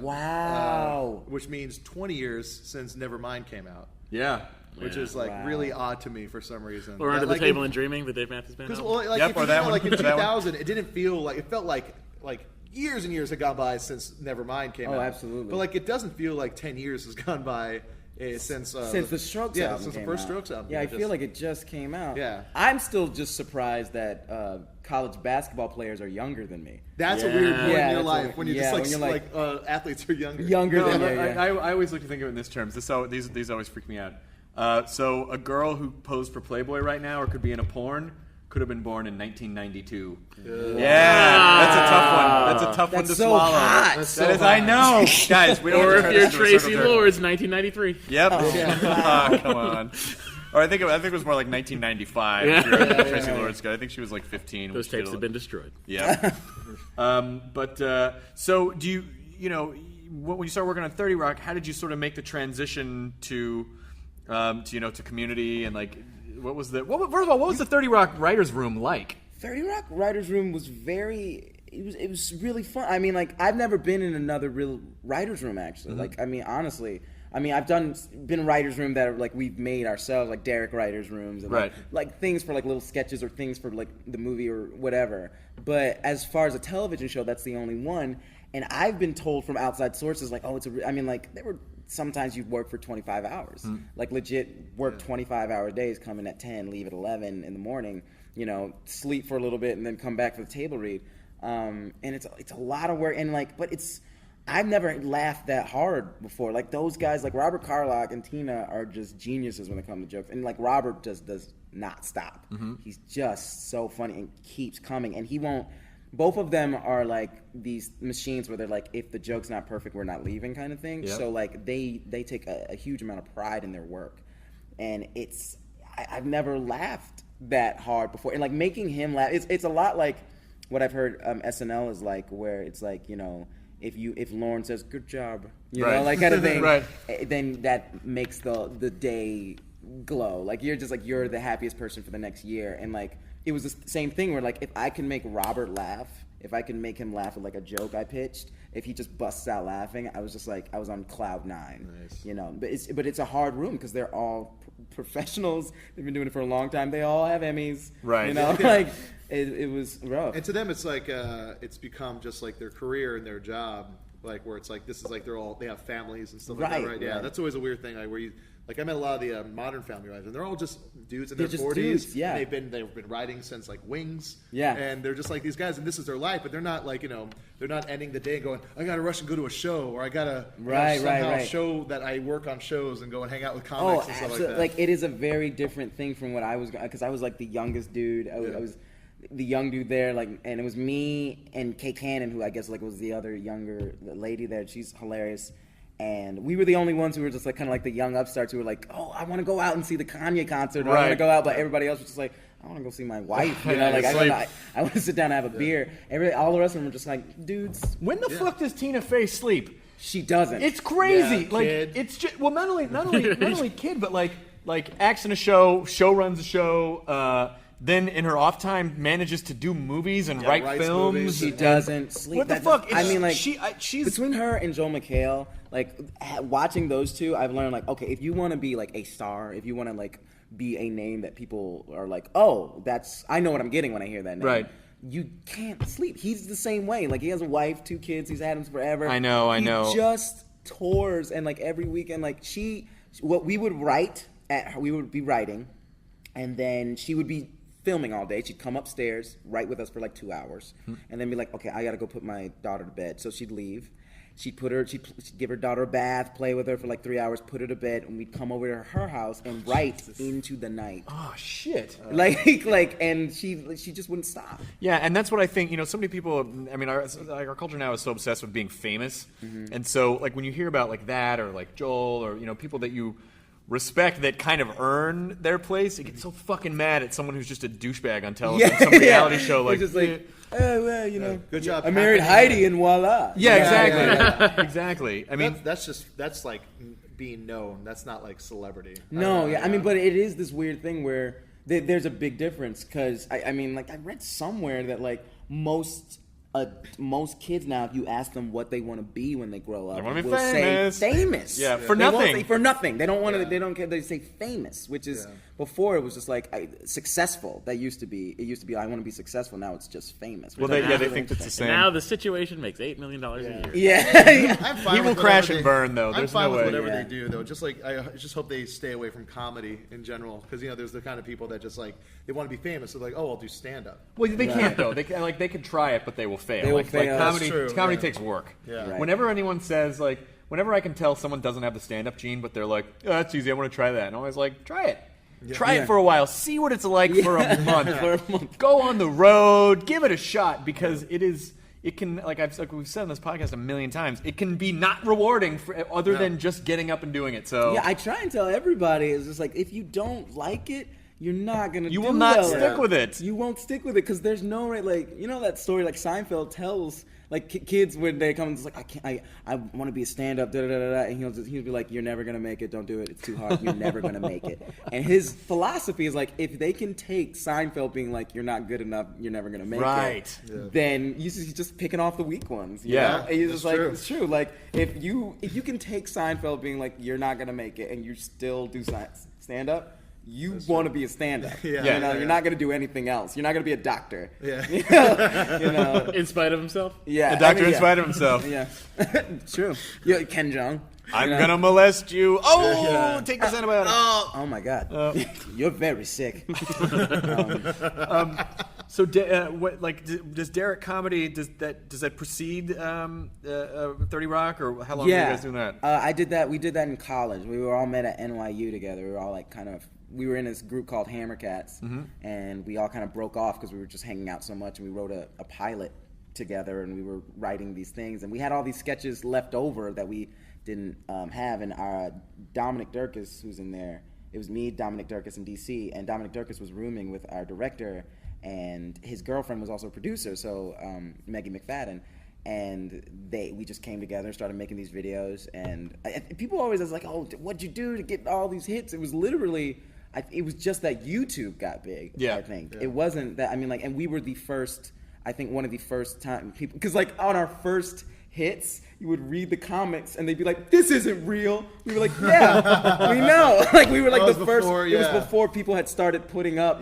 Speaker 3: Wow.
Speaker 5: Which means 20 years since Nevermind came out,
Speaker 2: Yeah.
Speaker 5: which
Speaker 4: Yeah.
Speaker 5: is like
Speaker 3: Wow.
Speaker 5: really odd to me for some reason.
Speaker 4: Or
Speaker 5: Yeah,
Speaker 4: Under the
Speaker 5: like,
Speaker 4: Table and Dreaming, the Dave Matthews Band.
Speaker 5: Because
Speaker 4: album.
Speaker 5: like,
Speaker 2: Yep,
Speaker 5: if
Speaker 2: or
Speaker 5: you
Speaker 2: that
Speaker 5: think
Speaker 2: one.
Speaker 5: like in
Speaker 2: Or that one.
Speaker 5: 2000, it didn't feel like it felt like years and years had gone by since Nevermind came
Speaker 3: Oh,
Speaker 5: out.
Speaker 3: absolutely.
Speaker 5: But like it doesn't feel like 10 years has gone by since
Speaker 3: Since the Strokes
Speaker 5: yeah,
Speaker 3: album
Speaker 5: since the
Speaker 3: came
Speaker 5: first
Speaker 3: out.
Speaker 5: Strokes album.
Speaker 3: Yeah, I
Speaker 5: It
Speaker 3: feel
Speaker 5: just-
Speaker 3: like it just came out.
Speaker 5: Yeah.
Speaker 3: I'm still just surprised that college basketball players are younger than me.
Speaker 5: that's a
Speaker 4: Yeah.
Speaker 5: weird point
Speaker 3: Yeah,
Speaker 5: in your
Speaker 3: that's
Speaker 5: life
Speaker 3: a-
Speaker 5: when you're
Speaker 3: yeah,
Speaker 5: just
Speaker 3: when
Speaker 5: like,
Speaker 3: you're
Speaker 5: athletes are younger.
Speaker 3: Younger
Speaker 2: No,
Speaker 3: than
Speaker 2: but
Speaker 3: you. Yeah.
Speaker 2: I always like to think of it in this terms. These always freak me out. So a girl who posed for Playboy right now, or could be in a porn, could have been born in 1992. Yeah, that's a tough one. That's a tough one
Speaker 3: That's
Speaker 2: to
Speaker 3: so
Speaker 2: swallow.
Speaker 3: hot.
Speaker 5: That's
Speaker 2: That
Speaker 5: so
Speaker 2: is, I
Speaker 5: hot.
Speaker 2: know, guys. We don't
Speaker 4: Or
Speaker 2: have to
Speaker 4: if
Speaker 2: turn
Speaker 4: you're
Speaker 2: this into a
Speaker 4: Tracy
Speaker 2: circle jerk.
Speaker 4: Lords, 1993.
Speaker 2: Yep. Ah, come on. Or I think it was more like 1995.
Speaker 4: Yeah.
Speaker 2: If you're a Tracy Lords guy. I think she was like 15.
Speaker 4: Those
Speaker 2: which
Speaker 4: tapes
Speaker 2: did a-
Speaker 4: have been destroyed.
Speaker 2: Yeah. So do when you start working on 30 Rock, how did you sort of make the transition to community and like first of all, what was the 30 Rock writers room like?
Speaker 3: 30 Rock Writers Room was it was really fun. I mean, like, I've never been in another real writer's room, actually. Like, I mean, honestly. I mean, I've been in writers' room that are, like, we've made ourselves, like Derek writers' rooms. And,
Speaker 2: Right.
Speaker 3: like things for, like, little sketches or things for, like, the movie or whatever. But as far as a television show, that's the only one. And I've been told from outside sources, like, oh, I mean, like, there were sometimes you'd work for 25 hours. Like, legit work 25-hour days, come in at 10, leave at 11 in the morning, sleep for a little bit, and then come back for the table read. And it's a lot of work. And, like, but I've never laughed that hard before. Like, those guys, like Robert Carlock and Tina, are just geniuses when it comes to jokes. And, like, Robert just does not stop. He's just so funny and keeps coming. And he won't. Both of them are like these machines where they're like, if the joke's not perfect, we're not leaving, kind of thing.
Speaker 2: Yep.
Speaker 3: So like they take a huge amount of pride in their work, and I've never laughed that hard before. And like making him laugh, it's a lot like what I've heard SNL is like, where it's like, if Lauren says good job,
Speaker 2: Right.
Speaker 3: like kind of thing,
Speaker 2: Right.
Speaker 3: then that makes the day glow. Like you're the happiest person for the next year. And like it was the same thing where like if I can make Robert laugh, if I can make him laugh at like a joke I pitched, if he just busts out laughing, I was just like I was on cloud 9. Nice. But it's a hard room because they're all professionals. They've been doing it for a long time. They all have Emmys.
Speaker 2: Right.
Speaker 3: Like it was rough.
Speaker 5: And to them, it's like it's become just like their career and their job, like where it's like this is like they have families and stuff like that,
Speaker 3: Right,
Speaker 5: right? Yeah,
Speaker 3: right.
Speaker 5: that's always a weird thing. Like I met a lot of the modern family writers, and they're all just dudes in
Speaker 3: They're
Speaker 5: their
Speaker 3: just
Speaker 5: 40s.
Speaker 3: dudes, yeah.
Speaker 5: And they've been writing since like Wings.
Speaker 3: Yeah.
Speaker 5: And they're just like these guys, and this is their life, but they're not like they're not ending the day and going, I gotta rush and go to a show, or I gotta somehow show that I work on shows and go and hang out with comics and stuff
Speaker 3: absolutely.
Speaker 5: like that.
Speaker 3: Like it is a very different thing from what I was, because I was like the youngest dude. I was the young dude there, like, and it was me and Kay Cannon, who I guess like was the other younger lady there. She's hilarious. And we were the only ones who were just like kind of like the young upstarts who were like, oh, I want to go out and see the Kanye concert, or I want to go out, but everybody else was just like, I want to go see my wife, like I want to sit down and have a beer. All the rest of them were just like, dudes.
Speaker 2: When the fuck does Tina Fey sleep?
Speaker 3: She doesn't.
Speaker 2: It's crazy.
Speaker 5: Yeah,
Speaker 2: like
Speaker 5: kid.
Speaker 2: it's just not only kid, but like acts in a show runs a show. then in her off time manages to do movies and write
Speaker 5: writes
Speaker 2: films.
Speaker 5: movies.
Speaker 3: She doesn't sleep.
Speaker 2: What the
Speaker 3: That
Speaker 2: fuck?
Speaker 3: doesn't- I mean, like,
Speaker 2: she's
Speaker 3: between her and Joel McHale, like watching those two, I've learned like, okay, if you want to be like a star, if you want to like be a name that people are like, oh, I know what I'm getting when I hear that name.
Speaker 2: Right.
Speaker 3: You can't sleep. He's the same way. Like he has a wife, 2 kids. He's had them forever.
Speaker 2: I know.
Speaker 3: He just tours and like every weekend, like what we would we would be writing, and then she would be filming all day. She'd come upstairs, write with us for like 2 hours, and then be like, okay, I gotta go put my daughter to bed. So she'd leave. She'd give her daughter a bath, play with her for like 3 hours, put her to bed, and we'd come over to her house and write into the night.
Speaker 2: oh shit.
Speaker 3: And she just wouldn't stop.
Speaker 2: Yeah, and that's what I think. So many people. I mean, our culture now is so obsessed with being famous, and so like when you hear about like that or like Joel or people that you respect that kind of earn their place, you get so fucking mad at someone who's just a douchebag on television, some reality show like.
Speaker 3: It's just like, oh well,
Speaker 5: good job.
Speaker 3: I married Heidi and voila.
Speaker 2: Yeah, exactly. Exactly. I mean,
Speaker 5: that's like being known. That's not like celebrity.
Speaker 3: No, I mean, but it is this weird thing where there's a big difference because I mean, like I read somewhere that like most kids now, if you ask them what they want to be when they grow up,
Speaker 2: They wanna be
Speaker 3: will
Speaker 2: famous.
Speaker 3: say famous.
Speaker 2: Yeah, for
Speaker 3: They won't
Speaker 2: nothing.
Speaker 3: say for nothing. They don't want to. They don't care. They say famous, which is before it was just like successful. That used to be. It used to be I want to be successful. Now it's just famous.
Speaker 2: well,
Speaker 3: which I
Speaker 2: they
Speaker 3: really
Speaker 2: think that's the
Speaker 3: interesting.
Speaker 2: same.
Speaker 4: Now the situation makes $8 million a year.
Speaker 3: Yeah.
Speaker 5: I'm fine
Speaker 2: He will
Speaker 5: with
Speaker 2: crash
Speaker 5: whatever
Speaker 2: and burn, though. There's
Speaker 5: I'm fine
Speaker 2: no
Speaker 5: with
Speaker 2: way.
Speaker 5: whatever
Speaker 3: Yeah.
Speaker 5: they do, though. Just like I just hope they stay away from comedy in general, because there's the kind of people that just like they want to be famous. So like, oh, I'll do stand up.
Speaker 2: Well, they can't though. They can try it, but they will fail.
Speaker 3: They will
Speaker 2: like
Speaker 3: fail. That's
Speaker 2: comedy.
Speaker 5: true,
Speaker 2: Comedy
Speaker 5: yeah.
Speaker 2: takes work.
Speaker 5: Yeah.
Speaker 3: Right.
Speaker 2: Whenever anyone says like, whenever I can tell someone doesn't have the stand-up gene, but they're like, oh, that's easy. I want to try that. And I'm always like, try it. Try it for a while. See what it's like for a month.
Speaker 3: For a month.
Speaker 2: Go on the road. Give it a shot because it can like we've said on this podcast a million times. It can be not rewarding for other than just getting up and doing it. So
Speaker 3: Yeah, I try and tell everybody, it's just like, if you don't like it, you're not going to
Speaker 2: You
Speaker 3: do
Speaker 2: will not
Speaker 3: well.
Speaker 2: stick with it.
Speaker 3: You won't stick with it because there's no, like, that story like Seinfeld tells, like, kids when they come, it's like, I want to be a stand-up, da-da-da-da, and he'll be like, you're never going to make it, don't do it, it's too hard, you're never going to make it. And his philosophy is like, if they can take Seinfeld being like, you're not good enough, you're never going to make
Speaker 2: Right.
Speaker 3: it, then he's just picking off the weak ones. You
Speaker 2: Yeah.
Speaker 3: know? And he's just like,
Speaker 5: true.
Speaker 3: it's true. Like, if you can take Seinfeld being like, you're not going to make it, and you still do stand-up, you want to be a stand-up.
Speaker 5: Yeah.
Speaker 3: You're not going to do anything else. You're not going to be a doctor.
Speaker 5: Yeah.
Speaker 3: You know?
Speaker 4: In spite of himself?
Speaker 3: Yeah.
Speaker 2: the doctor
Speaker 3: I mean,
Speaker 2: in
Speaker 3: yeah.
Speaker 2: spite of himself.
Speaker 3: Yeah. True. Yeah, Ken Jeong.
Speaker 2: I'm gonna molest you. Oh, take this antibiotic.
Speaker 3: Oh my God. You're very sick.
Speaker 2: So, does Derek comedy does that precede 30 Rock, or how long were you guys doing that?
Speaker 3: I did that. We did that in college. We were all met at NYU together. We were all like we were in this group called Hammercats, and we all kind of broke off because we were just hanging out so much, and we wrote a pilot together, and we were writing these things, and we had all these sketches left over that we didn't have, and our Dominic Durkis, who's in there, it was me, Dominic Durkis, and DC, and Dominic Durkis was rooming with our director, and his girlfriend was also a producer, so Maggie McFadden, and we just came together and started making these videos, and people always was like, oh, what'd you do to get all these hits? It was literally, it was just that YouTube got big, I think. It wasn't that, and we were the first, I think one of the first time people, because like on our first hits, you would read the comments and they'd be like, this isn't real. We were like, yeah, we know. Like we were like the first, it was before people had started putting up,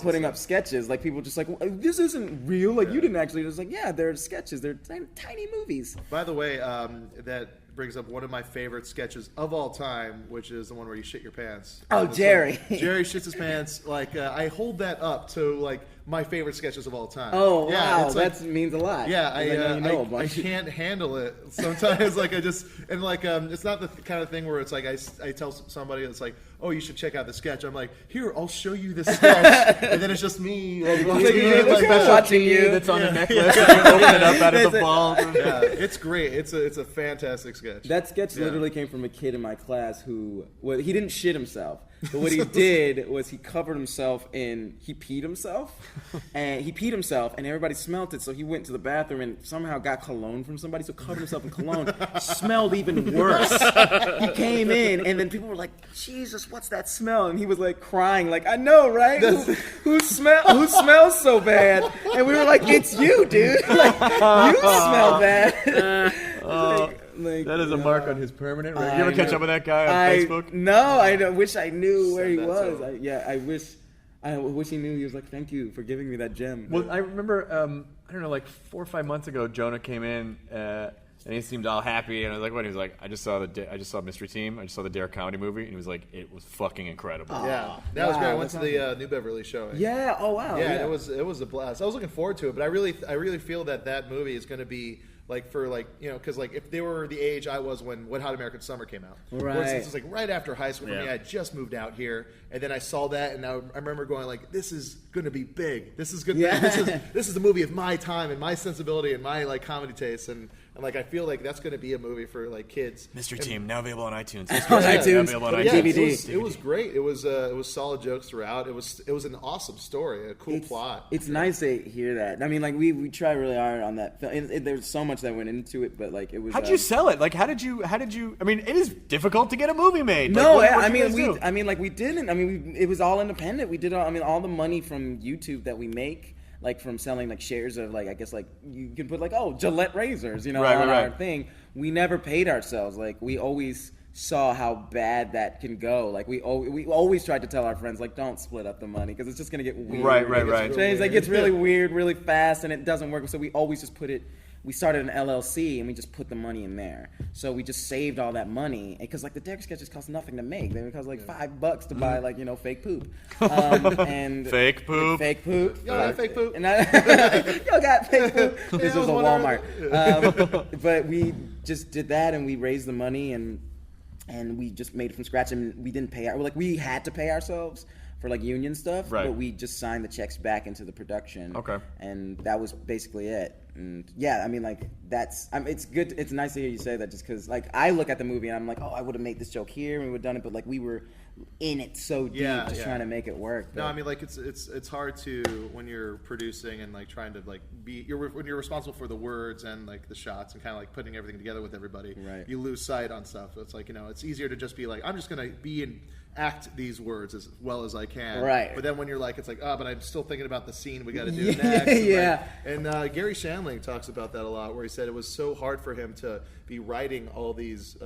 Speaker 3: putting up sketches. Like people just like, well, this isn't real. Like you didn't actually, it was like, yeah, they're sketches. They're tiny movies.
Speaker 5: By the way, that brings up one of my favorite sketches of all time, which is the one where you shit your pants.
Speaker 3: Oh, Jerry.
Speaker 5: Jerry shits his pants. Like I hold that up to like my favorite sketches of all time.
Speaker 3: Oh,
Speaker 5: yeah,
Speaker 3: wow,
Speaker 5: it's like,
Speaker 3: that means a lot.
Speaker 5: Yeah,
Speaker 3: I
Speaker 5: I can't handle it sometimes. Like I just and like it's not the kind of thing where it's like I tell somebody it's like, oh, you should check out the sketch. I'm like, here, I'll show you the sketch, and then it's just me like,
Speaker 3: watching you.
Speaker 2: That's on the necklace. You open it up out of the ball.
Speaker 5: Yeah, it's great. It's a fantastic sketch.
Speaker 3: That sketch literally came from a kid in my class who, he didn't shit himself, but what he did was he covered himself he peed himself, and everybody smelled it, so he went to the bathroom and somehow got cologne from somebody, so covered himself in cologne, smelled even worse. He came in, and then people were like, Jesus what's that smell? And he was like crying, like, I know, right? Who smells so bad? And we were like, it's you, dude. Like, you smell bad.
Speaker 2: That is a mark on his permanent. Right? You ever catch up with that guy on Facebook?
Speaker 3: No, I wish I knew where he was. I wish he knew. He was like, thank you for giving me that gem.
Speaker 2: Well, I remember, I don't know, like 4 or 5 months ago, Jonah came in and he seemed all happy. And I was like, what? He was like, I just saw Mystery Team. I just saw the Dare comedy movie. And he was like, it was fucking incredible.
Speaker 5: Yeah, that was great. I went to the New Beverly showing.
Speaker 3: Yeah. Oh wow.
Speaker 5: Yeah, it was a blast. I was looking forward to it, but I really feel that movie is going to be like for like because like if they were the age I was when Wet Hot American Summer came out,
Speaker 3: right?
Speaker 5: It was like right after high school for me. I had just moved out here, and then I saw that, and I remember going like, this is going to be big. This is good.
Speaker 3: Yeah.
Speaker 5: This is the movie of my time and my sensibility and my like comedy taste, and like I feel like that's going to be a movie for like kids.
Speaker 2: Mystery Team now available on iTunes.
Speaker 3: DVD.
Speaker 5: It was great. It was solid jokes throughout. It was an awesome story, a cool plot.
Speaker 3: It's nice to hear that. I mean, like we try really hard on that film. There's so much that went into it, but like it was.
Speaker 2: How'd you sell it? Like, how did you? I mean, it is difficult to get a movie made.
Speaker 3: No,
Speaker 2: like,
Speaker 3: we didn't. I mean, it was all independent. We did all the money from YouTube that we make. Like from selling like shares of like I guess like you can put like Gillette razors on our thing. We never paid ourselves. Like we always saw how bad that can go. Like we always tried to tell our friends like don't split up the money because it's just gonna get weird.
Speaker 2: Right.
Speaker 3: It gets really weird really fast and it doesn't work. So we always just put it. We started an LLC and we just put the money in there. So we just saved all that money because like the Derek sketches cost nothing to make. They would cost like $5 to buy like fake poop. And
Speaker 2: fake poop.
Speaker 3: Fake poop.
Speaker 5: Y'all got fake poop.
Speaker 3: Y'all got fake poop. This was a Walmart. But we just did that and we raised the money and we just made it from scratch and we didn't pay we had to pay ourselves for like union stuff,
Speaker 2: right.
Speaker 3: But we just signed the checks back into the production.
Speaker 2: Okay.
Speaker 3: And that was basically it. And yeah, I mean, like it's good. It's nice to hear you say that, just because like I look at the movie and I'm like, I would have made this joke here and we would have done it, but like we were in it so deep, trying to make it work.
Speaker 5: No, I mean like it's hard to when you're producing and like trying to like when you're responsible for the words and like the shots and kind of like putting everything together with everybody.
Speaker 3: Right.
Speaker 5: You lose sight on stuff. So it's like it's easier to just be like I'm just gonna be in. Act these words as well as I can.
Speaker 3: Right.
Speaker 5: But then when you're like, it's like, but I'm still thinking about the scene we got to do next.
Speaker 3: Yeah.
Speaker 5: And Gary Shandling talks about that a lot, where he said it was so hard for him to be writing all these,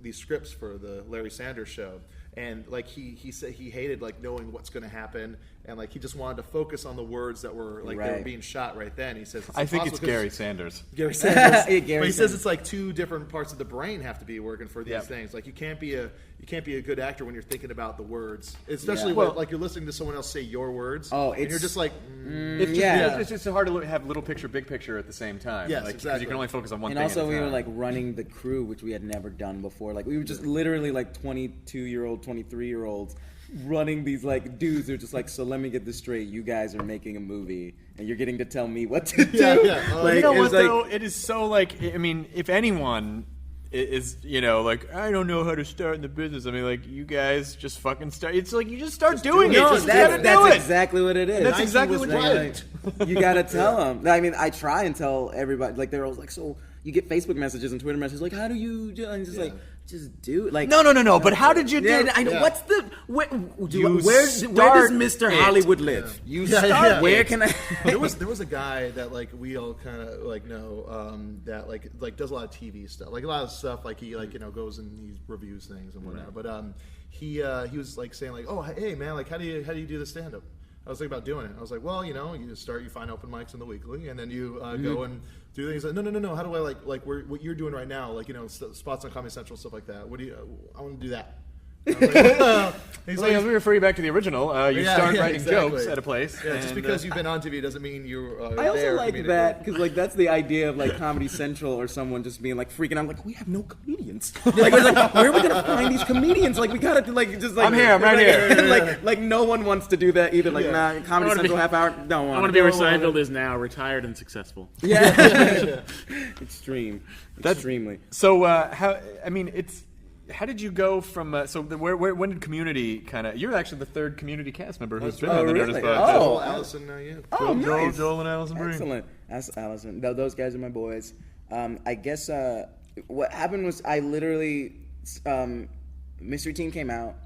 Speaker 5: these scripts for the Larry Sanders Show. And like he said he hated like knowing what's going to happen, and like he just wanted to focus on the words that were like they were being shot right then. He says
Speaker 2: I think it's Gary Sanders.
Speaker 5: Gary Sanders.
Speaker 3: Gary
Speaker 5: But he
Speaker 3: Sanders.
Speaker 5: says it's like two different parts of the brain have to be working for these things. Like you can't be a good actor when you're thinking about the words, especially when like you're listening to someone else say your words. And you're just like,
Speaker 2: it's just hard to have little picture, big picture at the same time.
Speaker 5: Yes,
Speaker 2: like,
Speaker 5: exactly.
Speaker 2: Because you can only focus on one
Speaker 3: And
Speaker 2: thing.
Speaker 3: also
Speaker 2: at a
Speaker 3: we
Speaker 2: time.
Speaker 3: were like running the crew, which we had never done before. Like we were just literally like 22-year-old, 23-year-olds running these like dudes. They're just like, so let me get this straight. You guys are making a movie, and you're getting to tell me what to do.
Speaker 2: Like, you know what though? It is so like I mean, if anyone is like I don't know how to start in the business. I mean, like you guys just fucking start. It's like you just start doing it.
Speaker 3: No,
Speaker 2: Just
Speaker 3: that's
Speaker 2: do it.
Speaker 3: exactly what it is.
Speaker 2: That's exactly what
Speaker 3: right. You gotta tell them. I mean, I try and tell everybody. Like they're always like, so you get Facebook messages and Twitter messages like, how do you do? And just like, just do it. Like
Speaker 2: no. But how did you do?
Speaker 3: Yeah, I know. What's the where does
Speaker 2: start
Speaker 3: Mr.
Speaker 2: it.
Speaker 3: Hollywood live?
Speaker 2: You start.
Speaker 3: Where can I?
Speaker 5: there was a guy that like we all kind of like know that like does a lot of TV stuff, like a lot of stuff like he like goes and he reviews things and whatnot. But he was like saying like, oh hey man, like how do you do the stand up? I was thinking about doing it. I was like, well, you just you find open mics in the weekly, and then you go and do things. Like, no. How do I like what you're doing right now? Like spots on Comedy Central, stuff like that. I want to do that. He's
Speaker 2: Like, let me refer you back to the original. You start writing
Speaker 5: exactly.
Speaker 2: jokes at a place.
Speaker 5: Yeah, just because you've been on TV doesn't mean you're.
Speaker 3: I also like that because like that's the idea of like Comedy Central or someone just being like freaking out like we have no comedians. Like it's like where are we gonna find these comedians? Like we gotta like just like
Speaker 2: I'm here. I'm right here.
Speaker 3: Like no one wants to do that either. Like nah, Comedy Central half hour don't want.
Speaker 4: I want to be where Seinfeld is now, retired and successful.
Speaker 3: Yeah, extremely.
Speaker 2: So how did you go from when did Community kind of? You're actually the third Community cast member who's been on the
Speaker 3: really?
Speaker 2: Nerdist podcast.
Speaker 3: Oh,
Speaker 5: Allison, you.
Speaker 3: Nice.
Speaker 2: Joel and Allison Breen.
Speaker 3: Excellent. That's Allison. Those guys are my boys. I guess what happened was I literally Mystery Team came out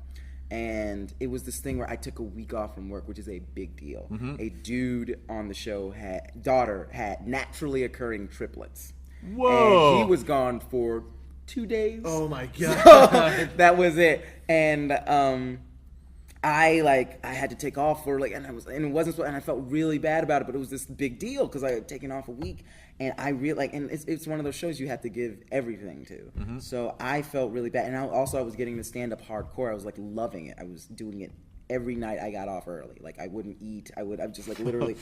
Speaker 3: And it was this thing where I took a week off from work, which is a big deal.
Speaker 2: Mm-hmm.
Speaker 3: A dude on the show daughter had naturally occurring triplets.
Speaker 2: Whoa.
Speaker 3: And he was gone for 2 days.
Speaker 5: Oh my god.
Speaker 3: That was it. And I had to take off for and it wasn't so, and I felt really bad about it, but it was this big deal because I had taken off a week, and I really and it's one of those shows you have to give everything to.
Speaker 2: Mm-hmm.
Speaker 3: So I felt really bad, and I was getting to stand up hardcore. I was loving it. I was doing it every night. I got off early. I wouldn't eat. I would just literally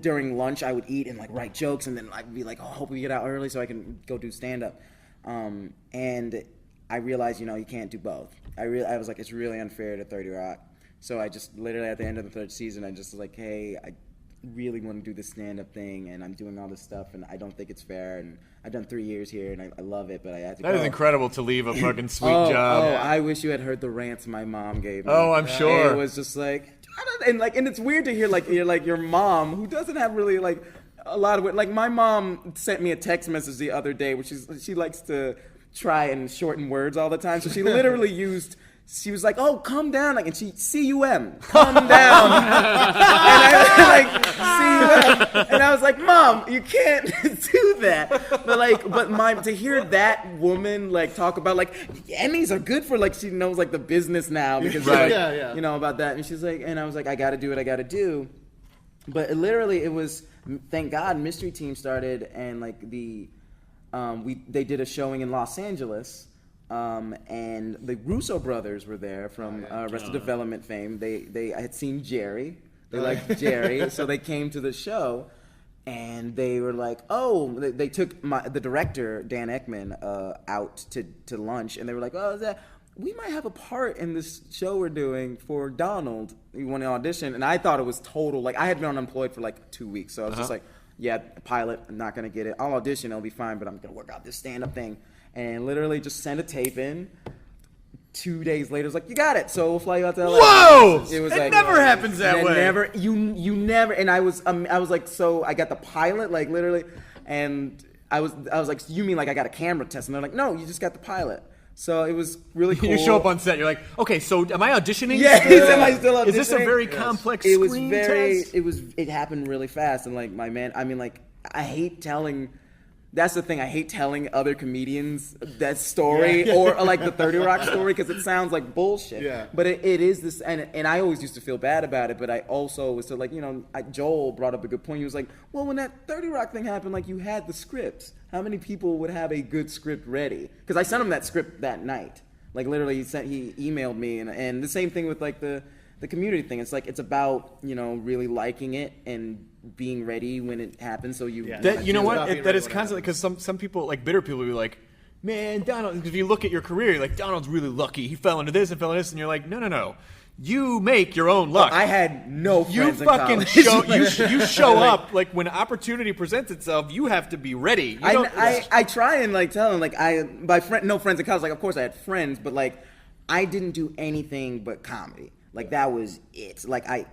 Speaker 3: during lunch I would eat and write jokes, and then I'd be I hope we get out early so I can go do stand up. And I realized, you can't do both. I was it's really unfair to 30 Rock. So I just literally at the end of the third season, I just was hey, I really want to do this stand-up thing, and I'm doing all this stuff, and I don't think it's fair. And I've done 3 years here, and I love it, but I have to go.
Speaker 2: That is incredible to leave a fucking sweet
Speaker 3: job.
Speaker 2: job.
Speaker 3: I wish you had heard the rants my mom gave me.
Speaker 2: Oh, I'm sure.
Speaker 3: It was just and it's weird to hear your mom, who doesn't have really a lot of my mom sent me a text message the other day where she likes to try and shorten words all the time, so she literally used. She was oh, calm down, and she C-U-M, calm down, and I C-U-M, and I was Mom, you can't do that. But to hear that woman talk about Emmys are good for she knows the business now because about that, and she's and I was I got to do what I got to do, but it was thank God Mystery Team started, and they did a showing in Los Angeles. And the Russo brothers were there from Arrested Development fame. I had seen Jerry. They liked Jerry, so they came to the show, and they were they took the director Dan Ekman out to lunch, and they were we might have a part in this show we're doing for Donald. You want to audition? And I thought it was total. I had been unemployed for 2 weeks, so I was just yeah, pilot. I'm not gonna get it. I'll audition. It'll be fine, but I'm gonna work out this stand-up thing. And literally just sent a tape in. 2 days later, it was you got it. So we'll fly you out to LA.
Speaker 2: Whoa!
Speaker 3: It was
Speaker 2: it never happens that way.
Speaker 3: Never. You never. And I was so I got the pilot literally, and I was you mean I got a camera test? And they're no, you just got the pilot. So it was really cool.
Speaker 2: You show up on set. You're okay. So am I auditioning?
Speaker 3: Yeah. Am I still auditioning?
Speaker 2: Is this a very complex
Speaker 3: It was
Speaker 2: screen
Speaker 3: very.
Speaker 2: test?
Speaker 3: It happened really fast, and my man. I mean I hate telling. That's the thing. I hate telling other comedians that story or the 30 Rock story because it sounds like bullshit.
Speaker 5: Yeah.
Speaker 3: But it is this, and I always used to feel bad about it. But I also was Joel brought up a good point. He was well, when that 30 Rock thing happened, you had the scripts. How many people would have a good script ready? Because I sent him that script that night. Literally, he emailed me, and the same thing with the community thing. It's it's about really liking it and being ready when it happens. So you
Speaker 2: you know what? That is constantly because some people bitter people will be man, Donald. Because if you look at your career, you're Donald's really lucky. He fell into this and fell into this, and you're no. You make your own luck.
Speaker 3: I had no friends
Speaker 2: You fucking
Speaker 3: in college.
Speaker 2: you show up when opportunity presents itself. You have to be ready.
Speaker 3: I try and tell them no friends in college. Of course I had friends, but I didn't do anything but comedy. That was it. I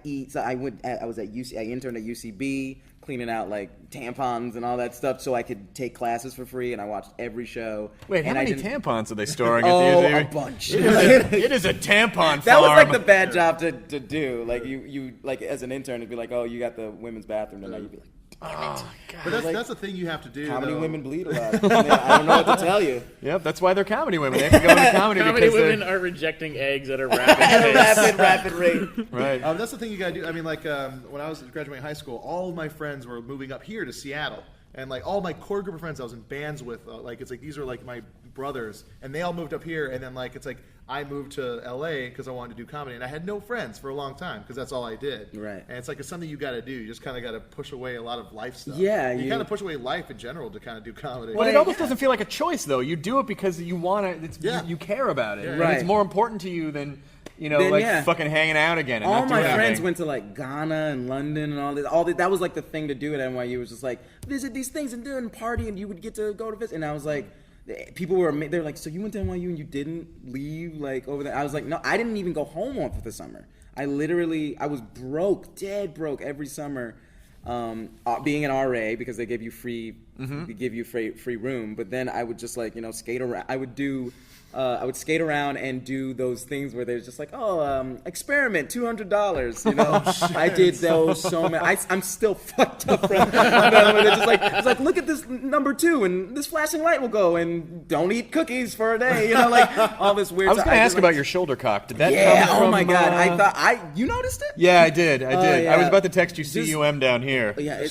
Speaker 3: was at UC. I interned at UCB, cleaning out tampons and all that stuff, so I could take classes for free. And I watched every show.
Speaker 2: Wait, how many tampons are they storing at the UCB?
Speaker 3: A bunch.
Speaker 2: It is a tampon farm.
Speaker 3: That was the bad job to do. You as an intern, it'd be oh, you got the women's bathroom, and now you'd be
Speaker 2: oh, God.
Speaker 5: But that's the thing you have to do.
Speaker 3: Comedy
Speaker 5: though.
Speaker 3: women bleed a lot. I don't know what to tell you.
Speaker 2: Yep, that's why they're comedy women. They have to go into comedy
Speaker 4: Comedy
Speaker 2: because
Speaker 4: women are rejecting eggs at a rapid pace.
Speaker 3: At a rapid rate.
Speaker 2: Right.
Speaker 5: That's the thing you gotta do. I mean, when I was graduating high school, all of my friends were moving up here to Seattle, and all my core group of friends I was in bands with, these are my brothers, and they all moved up here, and then I moved to LA because I wanted to do comedy, and I had no friends for a long time because that's all I did.
Speaker 3: Right.
Speaker 5: And it's something you got to do. You just kind of got to push away a lot of life stuff.
Speaker 3: Yeah.
Speaker 5: You kind of push away life in general to kind of do comedy.
Speaker 2: But it almost doesn't feel like a choice, though. You do it because you want to. You care about it.
Speaker 5: Yeah.
Speaker 2: And
Speaker 3: Right.
Speaker 2: it's more important to you than fucking hanging out again. And
Speaker 3: All
Speaker 2: not
Speaker 3: my
Speaker 2: doing
Speaker 3: friends
Speaker 2: anything.
Speaker 3: went to Ghana and London and all this. That was the thing to do at NYU was just visit these things and do and party, and you would get to go to visit. And I was people were they're so you went to NYU and you didn't leave over there. I was no, I didn't even go home for the summer. I was broke, dead broke every summer. being an RA because they give you free room. But then I would just like skate around. I would skate around and do those things where they're just like, experiment, $200. I did those so many. I'm still fucked up from them. It's like, look at this number 2, and this flashing light will go, and don't eat cookies for a day. Like all this weird.
Speaker 2: I was
Speaker 3: stuff.
Speaker 2: going to ask about your shoulder cock. Did that come from?
Speaker 3: Oh my god! I thought you noticed it.
Speaker 2: Yeah, I did.
Speaker 3: Yeah.
Speaker 2: I was about to text you CUM down here.
Speaker 3: Yeah.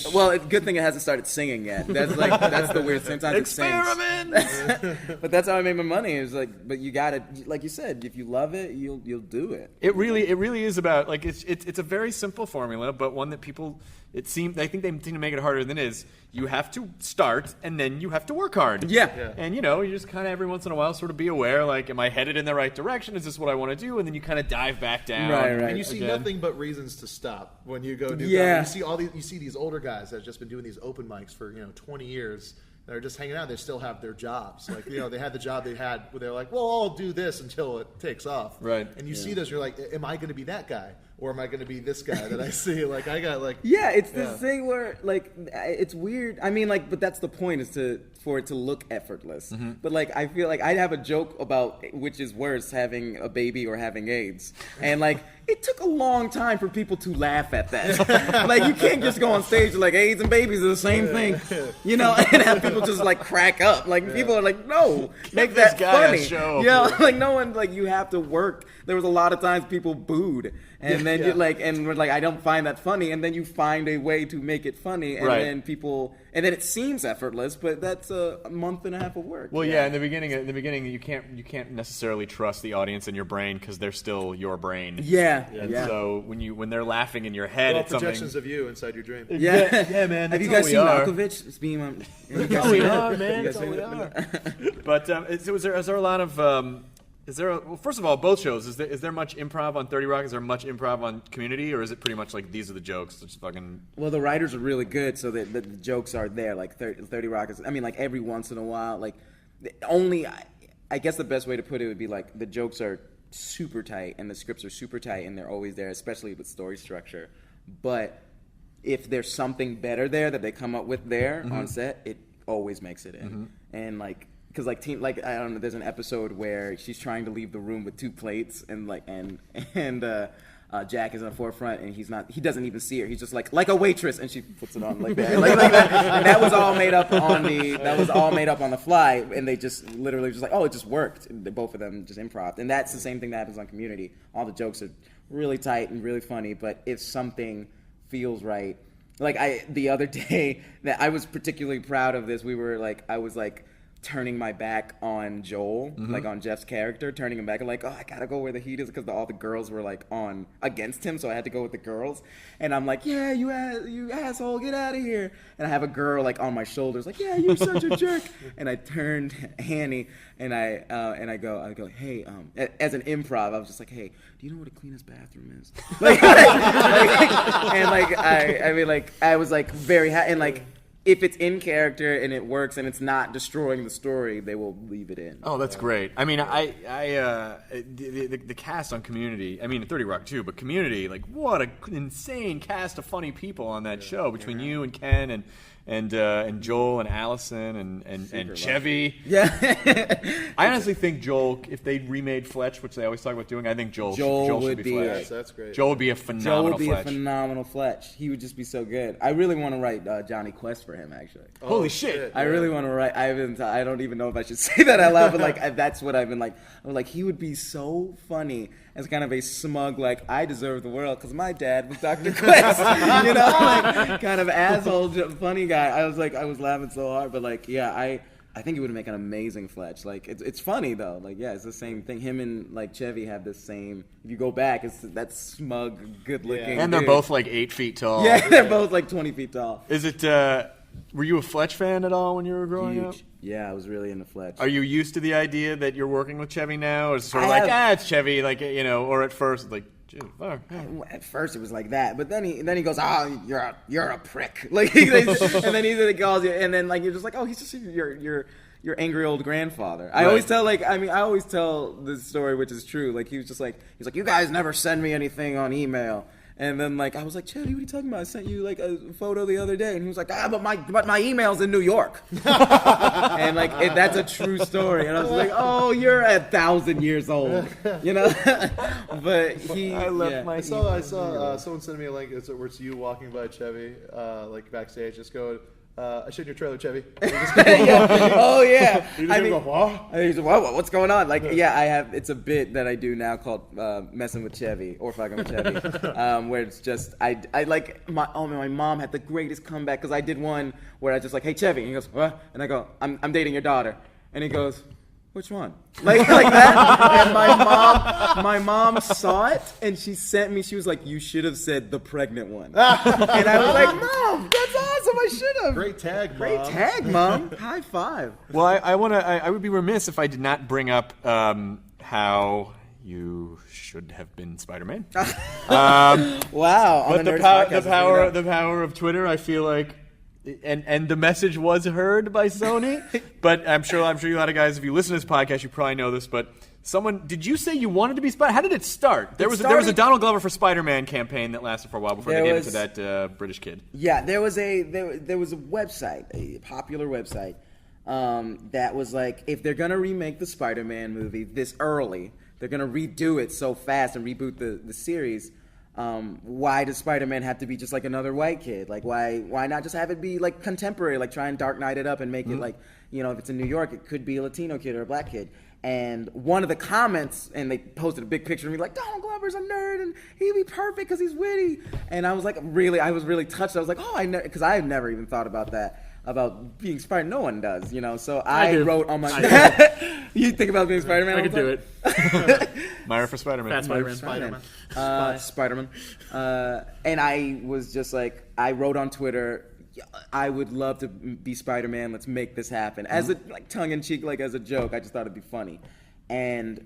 Speaker 3: Good thing it hasn't started singing yet. That's the weird thing. Sometimes
Speaker 2: Experiment.
Speaker 3: it sings. But that's how I made my money. It was like, but you gotta, like you said, if you love it, you'll do it.
Speaker 2: It really is about like it's a very simple formula, but one that people I think they seem to make it harder than it is. You have to start and then you have to work hard.
Speaker 3: Yeah.
Speaker 2: And you just kind of every once in a while sort of be aware, like, am I headed in the right direction? Is this what I want to do? And then you kind of dive back down.
Speaker 3: Right.
Speaker 5: And you see nothing but reasons to stop when you go do
Speaker 3: Yeah.
Speaker 5: comedy. You see these older guys that have just been doing these open mics for 20 years. They're just hanging out. They still have their jobs. Like, they had the job they had where they're like, well, I'll do this until it takes off.
Speaker 2: Right.
Speaker 5: And you see this, you're like, am I going to be that guy? Or am I going to be this guy that I see? Like, I got like...
Speaker 3: Yeah, it's this thing where, like, it's weird. I mean, like, but that's the point is for it to look effortless.
Speaker 2: Mm-hmm.
Speaker 3: But, like, I feel like I have a joke about which is worse, having a baby or having AIDS. And, like, it took a long time for people to laugh at that. Like, you can't just go on stage and, like, AIDS and babies are the same thing, and have people just, like, crack up. Like, people are like, no, make that funny. Like, no one, like, you have to work. There was a lot of times people booed. And then you're like, and we're like, I don't find that funny. And then you find a way to make it funny. And then and then it seems effortless, but that's a month and a half of work.
Speaker 2: Well, in the beginning, you can't necessarily trust the audience in your brain because they're still your brain.
Speaker 3: Yeah.
Speaker 2: And so when they're laughing in your head, it's
Speaker 5: projections
Speaker 2: something.
Speaker 5: of you inside your dream.
Speaker 2: Yeah, man.
Speaker 3: Have you guys seen Malkovich? It's being on.
Speaker 2: That's all we are, man. That's all we are. But is there a lot of? Well, first of all, both shows, is there much improv on 30 Rock? Is there much improv on Community? Or is it pretty much like these are the jokes? Just fucking... Well,
Speaker 3: the writers are really good, so the jokes are there. Like 30 Rock is, I mean, like every once in a while, like I guess the best way to put it would be like the jokes are super tight and the scripts are super tight and they're always there, especially with story structure. But if there's something better there that they come up with there on set, it always makes it in. And like... Because I don't know, there's an episode where she's trying to leave the room with 2 plates, and Jack is in the forefront, and he doesn't even see her. He's just like a waitress, and she puts it on like that, like that. And that was all made up on the fly, and they just literally just like, oh, it just worked. And both of them just improv, and that's the same thing that happens on Community. All the jokes are really tight and really funny, but if something feels right, like the other day that I was particularly proud of this, I was turning my back on Joel, like on Jeff's character, turning him back and like, oh, I gotta go where the heat is because all the girls were like on against him, so I had to go with the girls. And I'm like, yeah, you asshole, get out of here. And I have a girl like on my shoulders, like, yeah, you're such a jerk. And I turned Hanny and I go, hey, as an improv, I was just like, hey, do you know what the cleanest bathroom is? I was like very happy and like. If it's in character and it works and it's not destroying the story, they will leave it in.
Speaker 2: Oh, that's great. I mean, the cast on Community, I mean, 30 Rock too, but Community, like, what an insane cast of funny people on that show between you and Ken and Joel and Allison and Chevy.
Speaker 3: Yeah.
Speaker 2: I honestly think Joel, if they remade Fletch, which they always talk about doing, I think Joel should be Fletch.
Speaker 5: Yes, that's great.
Speaker 2: Joel would be a phenomenal
Speaker 3: Fletch. He would just be so good. I really want to write Johnny Quest for him, actually.
Speaker 2: Holy shit.
Speaker 3: I really want to write. I don't even know if I should say that out loud, but like that's what I've been like. I'm like, he would be so funny as kind of a smug, like, I deserve the world because my dad was Dr. Quest, like kind of asshole funny guy. I was laughing so hard, but like, yeah, I think he would make an amazing Fletch. Like, it's funny though. Like, yeah, it's the same thing. Him and like Chevy have the same. If you go back, it's that smug, good looking.
Speaker 2: And they're
Speaker 3: dude.
Speaker 2: both like 8 feet tall.
Speaker 3: Yeah, they're both like 20 feet tall.
Speaker 2: Is it? Were you a Fletch fan at all when you were growing up?
Speaker 3: Yeah, I was really into Fletch.
Speaker 2: Are you used to the idea that you're working with Chevy now, or is it sort of it's Chevy, like or at first like.
Speaker 3: At first it was like that, but then he goes, oh, you're a prick, like, and then he calls you, and then like you're just like, oh, he's just your angry old grandfather. I always tell this story, which is true. Like he's like, you guys never send me anything on email. And then like I was like, Chevy, what are you talking about? I sent you like a photo the other day, and he was like, but my email's in New York, and like that's a true story. And I was like, oh, you're 1,000 years old, you know. But
Speaker 2: I left my.
Speaker 5: I saw someone sent me a link. Where it's you walking by Chevy, like backstage, just going. I showed your trailer, Chevy.
Speaker 3: Oh yeah. I mean,
Speaker 5: go, what?
Speaker 3: he's like, what's going on? Like, yeah, I have. It's a bit that I do now called messing with Chevy or fucking with Chevy, where it's just I like my mom had the greatest comeback because I did one where I just like, hey Chevy, and he goes, what? And I go, I'm dating your daughter, and he goes, which one? Like that. And my mom saw it and she sent me. She was like, "You should have said the pregnant one." And I was like, "Mom, that's awesome. I should have."
Speaker 5: Great tag, Mom.
Speaker 3: Great tag, Mom. High five.
Speaker 2: Well, I would be remiss if I did not bring up how you should have been Spider-Man.
Speaker 3: Wow.
Speaker 2: But the power of Twitter, I feel like. And the message was heard by Sony, but I'm sure a lot of guys, if you listen to this podcast, you probably know this. But did you say you wanted to be Spider? How did it start? There was a Donald Glover for Spider-Man campaign that lasted for a while before they gave it to that British kid.
Speaker 3: Yeah, there was a website, a popular website, that was like, if they're gonna remake the Spider-Man movie this early, they're gonna redo it so fast and reboot the series. Why does Spider-Man have to be just like another white kid? Like, why not just have it be like contemporary? Like, try and Dark Knight it up and make it like, you know, if it's in New York, it could be a Latino kid or a black kid. And one of the comments, and they posted a big picture of me, like, Donald Glover's a nerd and he'd be perfect because he's witty. And I was like, I was really touched. I was like, because I had never even thought about that. About being Spider, no one does, you know. So I wrote on my. You think about being Spider-Man?
Speaker 4: I could do it.
Speaker 2: Myra for Spider-Man.
Speaker 3: Spider-Man. And I was just like, I wrote on Twitter, I would love to be Spider-Man. Let's make this happen. As a tongue in cheek, like as a joke. I just thought it'd be funny, and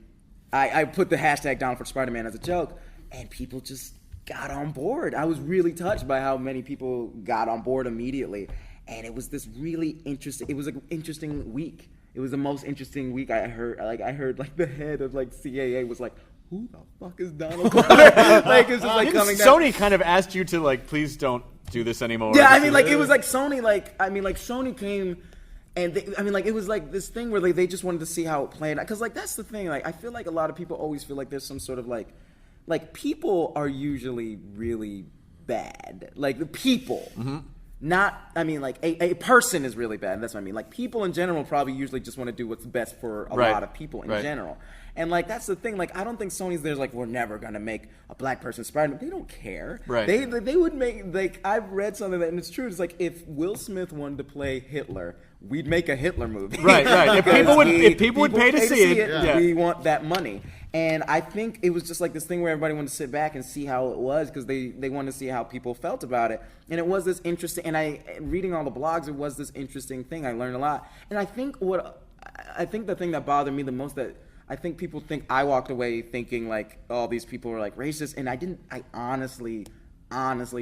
Speaker 3: I put the hashtag down for Spider-Man as a joke, and people just got on board. I was really touched by how many people got on board immediately. And it was this really interesting. It was an interesting week. It was the most interesting week I heard. Like the head of like CAA was like, "Who the fuck is Donald Glover?" Like it's just like coming down.
Speaker 2: Sony kind of asked you to like, please don't do this anymore.
Speaker 3: Yeah, I mean, like it was like Sony. Sony came, and it was like this thing where they just wanted to see how it played out. Because like that's the thing. Like I feel like a lot of people always feel like there's some sort of like people are usually really bad. Like the people. Mm-hmm. A person is really bad. That's what I mean. Like, people in general probably usually just want to do what's best for a lot of people in general. And, like, that's the thing. Like, I don't think Sony's there's like, we're never going to make a black person Spider-Man. They don't care.
Speaker 2: Right.
Speaker 3: They would make, like, I've read something that, and it's true. It's like, if Will Smith wanted to play Hitler, we'd make a Hitler movie.
Speaker 2: Right. If people would pay to see it,
Speaker 3: we want that money. And I think it was just like this thing where everybody wanted to sit back and see how it was because they wanted to see how people felt about it. And it was this interesting, and reading all the blogs, it was this interesting thing. I learned a lot. And I think the thing that bothered me the most, that I think people think I walked away thinking like, oh, these people were like racist. And I honestly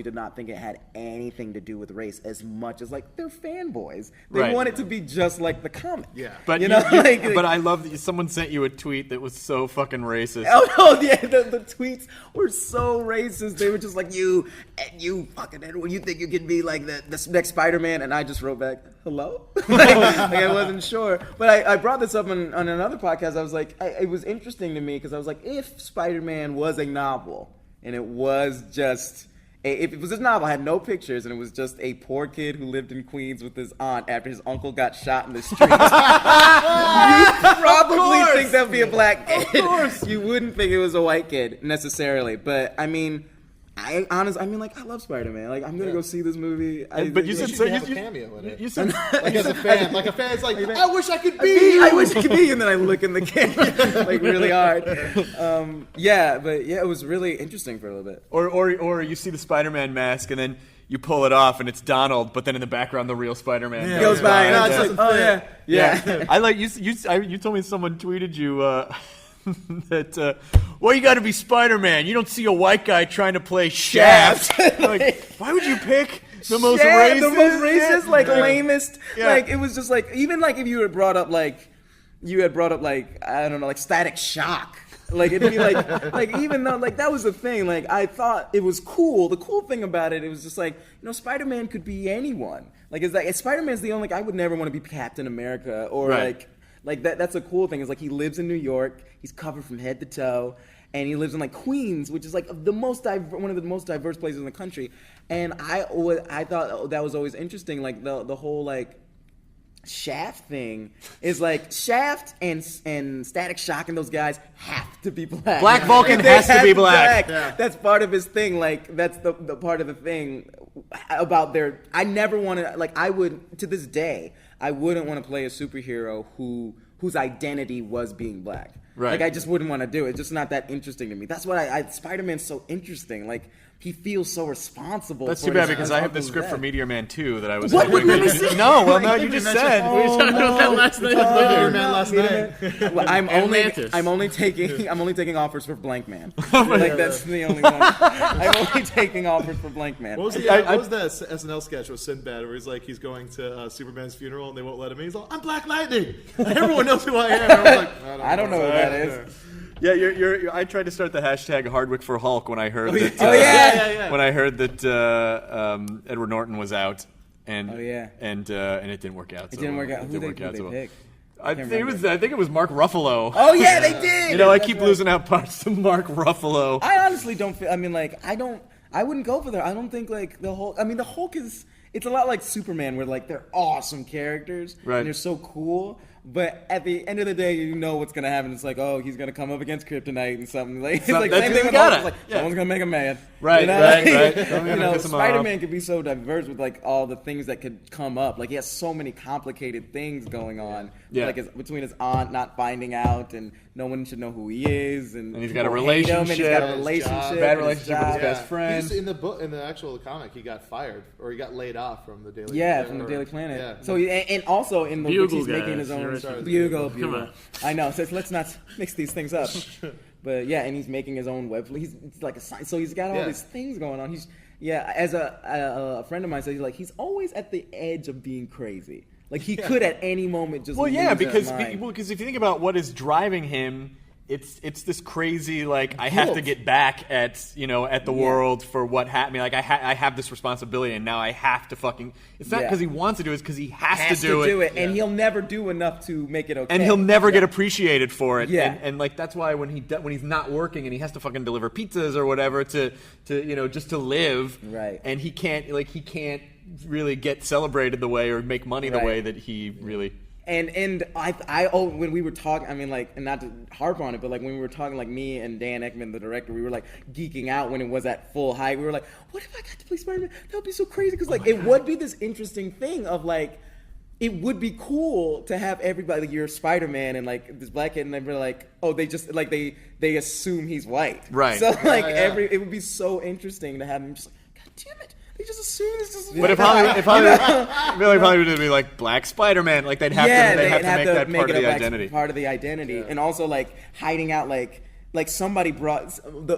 Speaker 3: did not think it had anything to do with race as much as like they're fanboys. They want it to be just like the comic.
Speaker 5: Yeah.
Speaker 2: But but I love that someone sent you a tweet that was so fucking racist.
Speaker 3: Oh no, yeah, the tweets were so racist. They were just like, you fucking Edward, you think you can be like the next Spider-Man? And I just wrote back, hello? like I wasn't sure. But I brought this up on another podcast. I was like, it was interesting to me because I was like, if Spider-Man was a novel and it was just... If it was a novel, had no pictures, and it was just a poor kid who lived in Queens with his aunt after his uncle got shot in the street, you probably think that would be a black kid. Of course. You wouldn't think it was a white kid, necessarily. But, I mean... I love Spider-Man. Like, I'm gonna go see this movie.
Speaker 5: But you said you have a cameo in it. You said like as a fan, like a fan's like, I wish I could be you.
Speaker 3: I wish I could be you. And then I look in the camera like really hard. It was really interesting for a little bit.
Speaker 2: Or you see the Spider-Man mask and then you pull it off and it's Donald, but then in the background the real Spider-Man
Speaker 3: goes by. And it's like, yeah.
Speaker 2: I like you told me someone tweeted you. That you got to be Spider-Man. You don't see a white guy trying to play Shaft. Like, why would you pick the most racist?
Speaker 3: The most racist, lamest. Yeah. Like, it was just like, even like if you had brought up like I don't know, like Static Shock. Like it'd be like even though like that was the thing, like I thought it was cool. The cool thing about it was just like, Spider-Man could be anyone. Like it's like Spider-Man's the only, like I would never want to be Captain America or like that's a cool thing. Is like he lives in New York, he's covered from head to toe, and he lives in like Queens, which is like one of the most diverse places in the country. And I thought that was always interesting, like the whole like Shaft thing is like Shaft and Static Shock and those guys have to be black.
Speaker 2: Black Vulcan has to be black.
Speaker 3: Yeah. That's part of his thing. Like that's the part of the thing about their. I never want to, like, I would, to this day, I wouldn't want to play a superhero whose identity was being black.
Speaker 2: Right.
Speaker 3: Like I just wouldn't want to do it. It's just not that interesting to me. That's why Spider-Man's so interesting. Like he feels so responsible.
Speaker 2: That's
Speaker 3: for
Speaker 2: too bad
Speaker 3: his
Speaker 2: because I have the
Speaker 3: uncle's
Speaker 2: script for
Speaker 3: death.
Speaker 2: Meteor Man 2 that I was
Speaker 3: What?
Speaker 2: hoping.
Speaker 3: Let me see.
Speaker 2: No, well, no, you just said.
Speaker 4: We talked about that last night.
Speaker 5: Meteor Man last night.
Speaker 3: Well, I'm
Speaker 4: Mantis.
Speaker 3: only taking offers for Blank Man. Like that's the only one. I'm only taking offers for Blank Man.
Speaker 5: What was the SNL sketch with Sinbad where he's going to Superman's funeral and they won't let him in? He's like, I'm Black Lightning. Everyone knows who I am. I was like,
Speaker 3: I don't know who that is.
Speaker 2: Yeah, I tried to start the hashtag Hardwick for Hulk when I heard that.
Speaker 3: yeah.
Speaker 2: When I heard that Edward Norton was out, and and it didn't work out.
Speaker 3: It didn't work out. Who
Speaker 2: didn't
Speaker 3: they
Speaker 2: work out so well.
Speaker 3: pick?
Speaker 2: I think it was Mark Ruffalo.
Speaker 3: Oh yeah, they did.
Speaker 2: I keep losing out parts to Mark Ruffalo.
Speaker 3: I honestly don't feel. I mean, like I wouldn't go for that. I don't think like the Hulk. I mean, the Hulk is. It's a lot like Superman, where like they're awesome characters
Speaker 2: right.
Speaker 3: and they're so cool. But at the end of the day, you know what's gonna happen. It's like, oh, he's gonna come up against Kryptonite and something. Like, it's like same thing with Hulk. It's like someone's gonna make him mad.
Speaker 2: Right,
Speaker 3: you know?
Speaker 2: right.
Speaker 3: Spider-Man could be so diverse with like all the things that could come up. Like he has so many complicated things going on.
Speaker 2: Yeah.
Speaker 3: Like between his aunt not finding out and no one should know who he is, and
Speaker 2: he's got a
Speaker 3: people hate him, and he's got a
Speaker 2: relationship,
Speaker 3: relationship,
Speaker 2: bad
Speaker 3: and
Speaker 2: relationship with his
Speaker 3: job.
Speaker 2: best friend.
Speaker 5: in the book, in the actual comic, he got fired or he got laid off from the Daily.
Speaker 3: From the Daily Planet.
Speaker 5: Yeah.
Speaker 3: So and also in the books
Speaker 4: Bugle,
Speaker 3: he's making
Speaker 4: guys.
Speaker 3: his own
Speaker 4: You're right.
Speaker 3: Bugle.
Speaker 4: Come on.
Speaker 3: I know. So let's not mix these things up. But yeah, and he's making his own web. It's like so he's got all these things going on. As a friend of mine said, he's always at the edge of being crazy. Like he could at any moment just.
Speaker 2: Well, yeah,
Speaker 3: lose his
Speaker 2: because
Speaker 3: mind.
Speaker 2: if you think about what is driving him, it's this crazy like I have to get back at the world for what happened. I mean, like I have this responsibility and now I have to fucking. It's not because he wants to do it; it's because he has to do it.
Speaker 3: And he'll never do enough to make it okay.
Speaker 2: And he'll never get appreciated for it.
Speaker 3: Yeah.
Speaker 2: And like that's why when he's not working and he has to fucking deliver pizzas or whatever to just to live.
Speaker 3: Right.
Speaker 2: And he can't really get celebrated the way or make money the way that he really.
Speaker 3: And when we were talking, I mean, like, and not to harp on it, but like when we were talking, like me and Dan Ekman, the director, we were like geeking out when it was at full height. We were like, what if I got to play Spider-Man? That would be so crazy because like it would be this interesting thing of like, it would be cool to have everybody, like, you're Spider-Man and like this black kid, and they're like, oh, they just like they assume he's white,
Speaker 2: right?
Speaker 3: So like it would be so interesting to have him just like, God damn it. They just assume it's just.
Speaker 2: But if Hollywood would be like Black Spider-Man, like they'd have to make that part of the identity.
Speaker 3: Part of the identity, and also like hiding out, like somebody brought the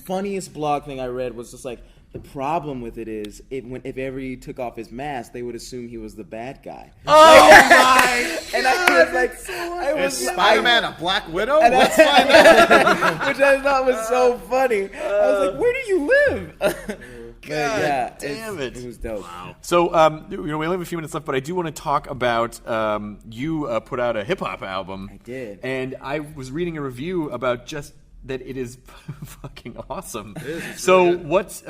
Speaker 3: funniest blog thing I read was just like the problem with it is if ever he took off his mask, they would assume he was the bad guy.
Speaker 5: Oh my!
Speaker 3: And I was like,
Speaker 5: is Spider-Man a Black Widow?
Speaker 3: Let's find out. Which I thought was so funny. I was like, where do you live?
Speaker 2: God damn it!
Speaker 3: It was dope.
Speaker 2: Wow. So, we only have a few minutes left, but I do want to talk about you put out a hip hop album.
Speaker 3: I did,
Speaker 2: and I was reading a review about just that it is fucking awesome. It is. So, what's was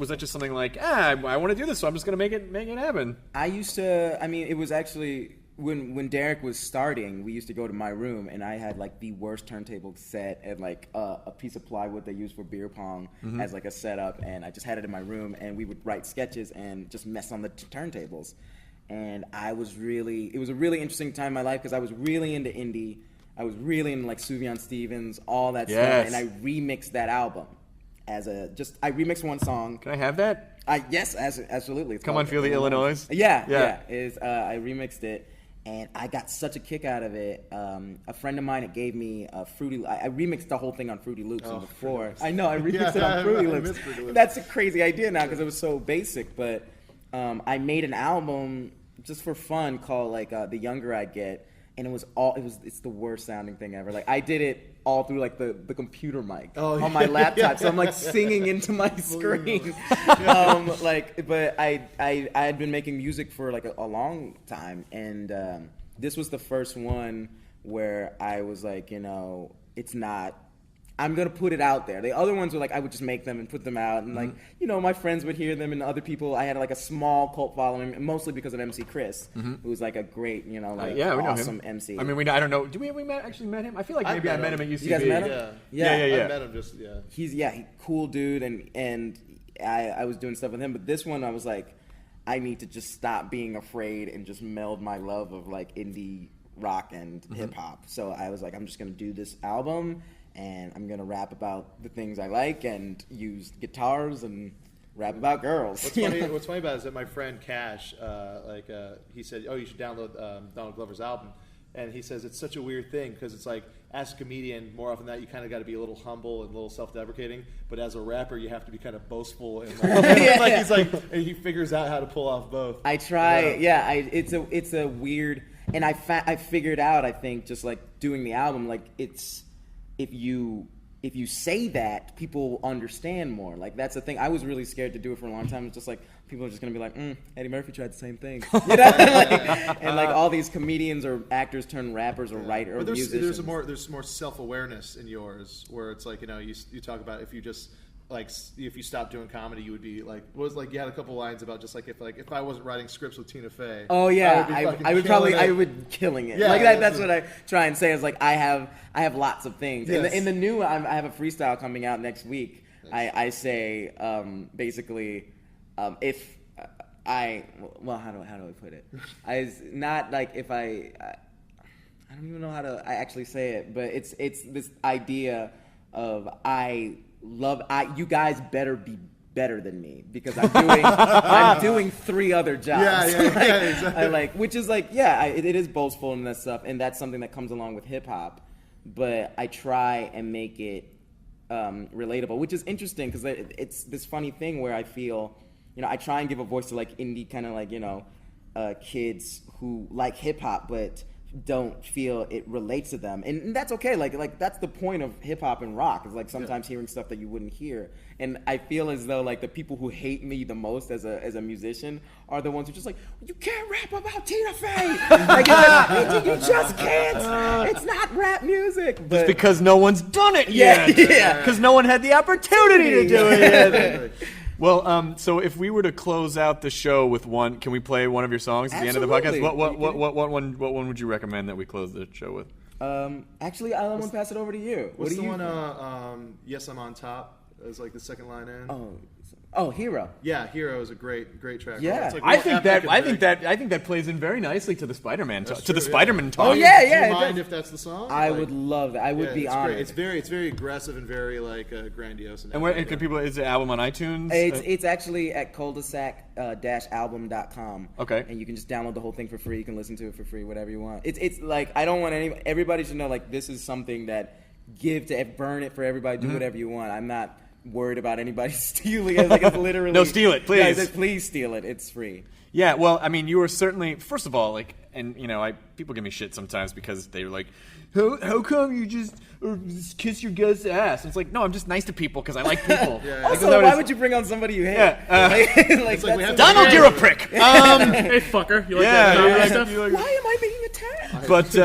Speaker 2: that just something like I want to do this, so I'm just gonna make it happen?
Speaker 3: I used to. I mean, it was actually. When Derek was starting, we used to go to my room, and I had like the worst turntable set and like a piece of plywood they used for beer pong as like a setup, and I just had it in my room, and we would write sketches and just mess on the turntables. And it was a really interesting time in my life because I was really into indie, I was really into like Sufjan Stevens, all that stuff, and I remixed that album I remixed one song.
Speaker 2: Can I have that?
Speaker 3: Yes, absolutely. It's
Speaker 2: Come on, feel the Illinois.
Speaker 3: Yeah. I remixed it. And I got such a kick out of it. A friend of mine gave me a Fruity. I remixed the whole thing on Fruity Loops before. I know I remixed it on Fruity Loops. That's a crazy idea now because it was so basic. But I made an album just for fun called like The Younger I Get, and it's the worst sounding thing ever. Like, I did it all through like the computer mic on my laptop, so I'm like singing into my screen. But I had been making music for like a long time, and this was the first one where I was like, it's not. I'm gonna put it out there. The other ones were like I would just make them and put them out, and like my friends would hear them, and other people. I had like a small cult following, mostly because of MC Chris, who's like a great,
Speaker 2: we know
Speaker 3: awesome
Speaker 2: him.
Speaker 3: MC.
Speaker 2: I mean, I don't know. Actually met him? I feel like maybe I met him at UCB.
Speaker 3: You guys met him?
Speaker 5: Yeah.
Speaker 3: Yeah.
Speaker 5: I met him
Speaker 3: He's cool dude, and I was doing stuff with him. But this one, I was like, I need to just stop being afraid and just meld my love of like indie rock and hip hop. So I was like, I'm just gonna do this album. And I'm gonna rap about the things I like and use guitars and rap about girls.
Speaker 5: What's funny about it is that my friend Cash, he said, "Oh, you should download Donald Glover's album," and he says it's such a weird thing because it's like, as a comedian, more often than not, you kind of got to be a little humble and a little self-deprecating. But as a rapper, you have to be kind of boastful and he's like, and he figures out how to pull off both.
Speaker 3: I try, it's a weird, and I figured out, I think, just like doing the album, like it's. If you say that, people understand more. Like, that's the thing. I was really scared to do it for a long time. It's just like, people are just going to be like, Eddie Murphy tried the same thing. And like all these comedians or actors turn rappers or writer or musicians.
Speaker 5: There's more self-awareness in yours, where it's like, you talk about if you just, like, if you stopped doing comedy, you would be like, you had a couple lines about just if I wasn't writing scripts with Tina Fey.
Speaker 3: Oh yeah, I would killing it.
Speaker 5: Yeah,
Speaker 3: that's what I try and say is like I have lots of things.
Speaker 5: Yes.
Speaker 3: In the new, I have a freestyle coming out next week. Nice. I say basically how do I put it? I don't even know how to actually say it, but it's this idea of you guys better be better than me because I'm doing 3 other jobs.
Speaker 5: Exactly.
Speaker 3: Which is like, it is boastful and that stuff, and that's something that comes along with hip hop. But I try and make it relatable, which is interesting because it's this funny thing where I feel, I try and give a voice to like indie kind of like kids who like hip hop, but don't feel it relates to them, and that's okay. Like that's the point of hip hop and rock is like sometimes hearing stuff that you wouldn't hear. And I feel as though like the people who hate me the most as a musician are the ones who just like, you can't rap about Tina Fey. You just can't. It's not rap music. But
Speaker 2: just because no one's done it yet. Because no one had the opportunity to do it yet. Well, so if we were to close out the show with one, can we play one of your songs at the end of the podcast? What one would you recommend that we close the show with?
Speaker 3: Actually, I want to pass it over to you.
Speaker 5: What's the one? Yes, I'm on top. Is like the second line in.
Speaker 3: Oh, Hero.
Speaker 5: Yeah, Hero is a great track.
Speaker 3: Yeah,
Speaker 5: like
Speaker 2: I think that plays in very nicely to the Spider-Man talk.
Speaker 3: Oh
Speaker 2: talk.
Speaker 3: yeah.
Speaker 5: Do you mind if that's the song?
Speaker 3: I would love that. I would be honored.
Speaker 5: Great. It's very aggressive and very like grandiose.
Speaker 2: And where can people? Is the album on iTunes?
Speaker 3: It's actually at cul-de-sac-album.com.
Speaker 2: Okay.
Speaker 3: And you can just download the whole thing for free. You can listen to it for free, whatever you want. It's like I don't want everybody should know like this is something that burn it for everybody. Do whatever you want. I'm not worried about anybody stealing it. Like it's literally
Speaker 2: no, steal it, please.
Speaker 3: Guys, please steal it. It's free.
Speaker 2: Yeah, well, I mean, you were certainly, first of all, like, and people give me shit sometimes because they're like, how come you just kiss your guest's ass? And it's like, no, I'm just nice to people because I like people.
Speaker 3: Also, why would you bring on somebody you hate?
Speaker 2: Yeah, Donald, you're a prick.
Speaker 4: Hey, fucker, you like that stuff?
Speaker 3: Why am I being attacked?
Speaker 2: But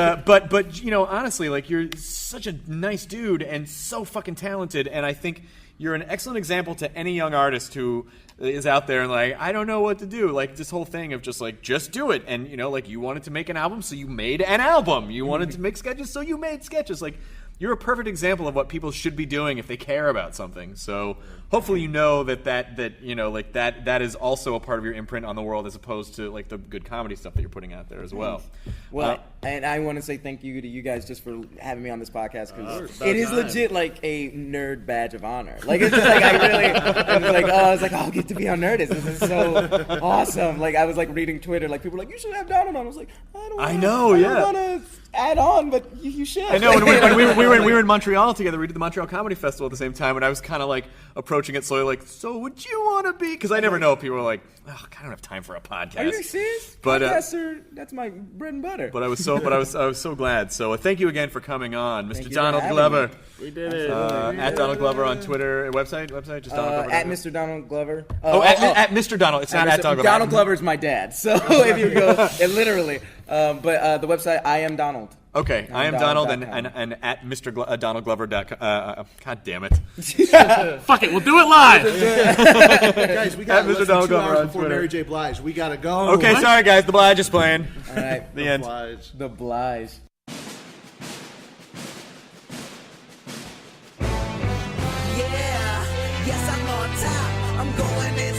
Speaker 2: honestly, like, you're such a nice dude and so fucking talented, and I think you're an excellent example to any young artist who is out there and like, I don't know what to do. Like this whole thing of just like, just do it. And like you wanted to make an album, so you made an album. You wanted to make sketches, so you made sketches. Like you're a perfect example of what people should be doing if they care about something. So hopefully that is also a part of your imprint on the world as opposed to like the good comedy stuff that you're putting out there as well.
Speaker 3: Well, and I want to say thank you to you guys just for having me on this podcast because it is legit like a nerd badge of honor. Like it's just like I was like, I'll get to be on Nerdist. This is so awesome. Like I was like reading Twitter, like people were like, you should have Donald on. I was like, I don't want to add on, but you should.
Speaker 2: I know. When we were in Montreal together, we did the Montreal Comedy Festival at the same time, and I was kind of like approaching approaching it slowly, like, so would you want to be? Because I never know if people are like, oh, I don't have time for a podcast.
Speaker 3: Are you serious?
Speaker 2: But
Speaker 3: that's my bread and butter.
Speaker 2: But I was so glad. So thank you again for coming on, Mr.
Speaker 3: you for
Speaker 2: Donald
Speaker 3: having
Speaker 2: Glover.
Speaker 3: me.
Speaker 4: We did it.
Speaker 2: At Donald Glover on Twitter, website, just Donald Glover.
Speaker 3: At Mr. Donald Glover.
Speaker 2: At Mr. Donald. It's not at Donald Glover.
Speaker 3: Donald Glover's my dad. So if you go, it literally. But the website, I am Donald.
Speaker 2: Okay, I am Donald and at Mr. Donald Glover. God damn it.
Speaker 4: Fuck it, we'll do it live.
Speaker 5: Guys, we got
Speaker 2: Mr.
Speaker 5: less than
Speaker 2: Donald
Speaker 5: 2
Speaker 2: Glover
Speaker 5: hours
Speaker 2: on
Speaker 5: before
Speaker 2: Twitter.
Speaker 5: Mary J. Blige. We gotta go.
Speaker 2: Okay, sorry guys, the Blige is playing.
Speaker 3: All right.
Speaker 2: The end.
Speaker 5: Blige.
Speaker 3: The Blige.
Speaker 6: Yeah, yes, I'm on top. I'm going in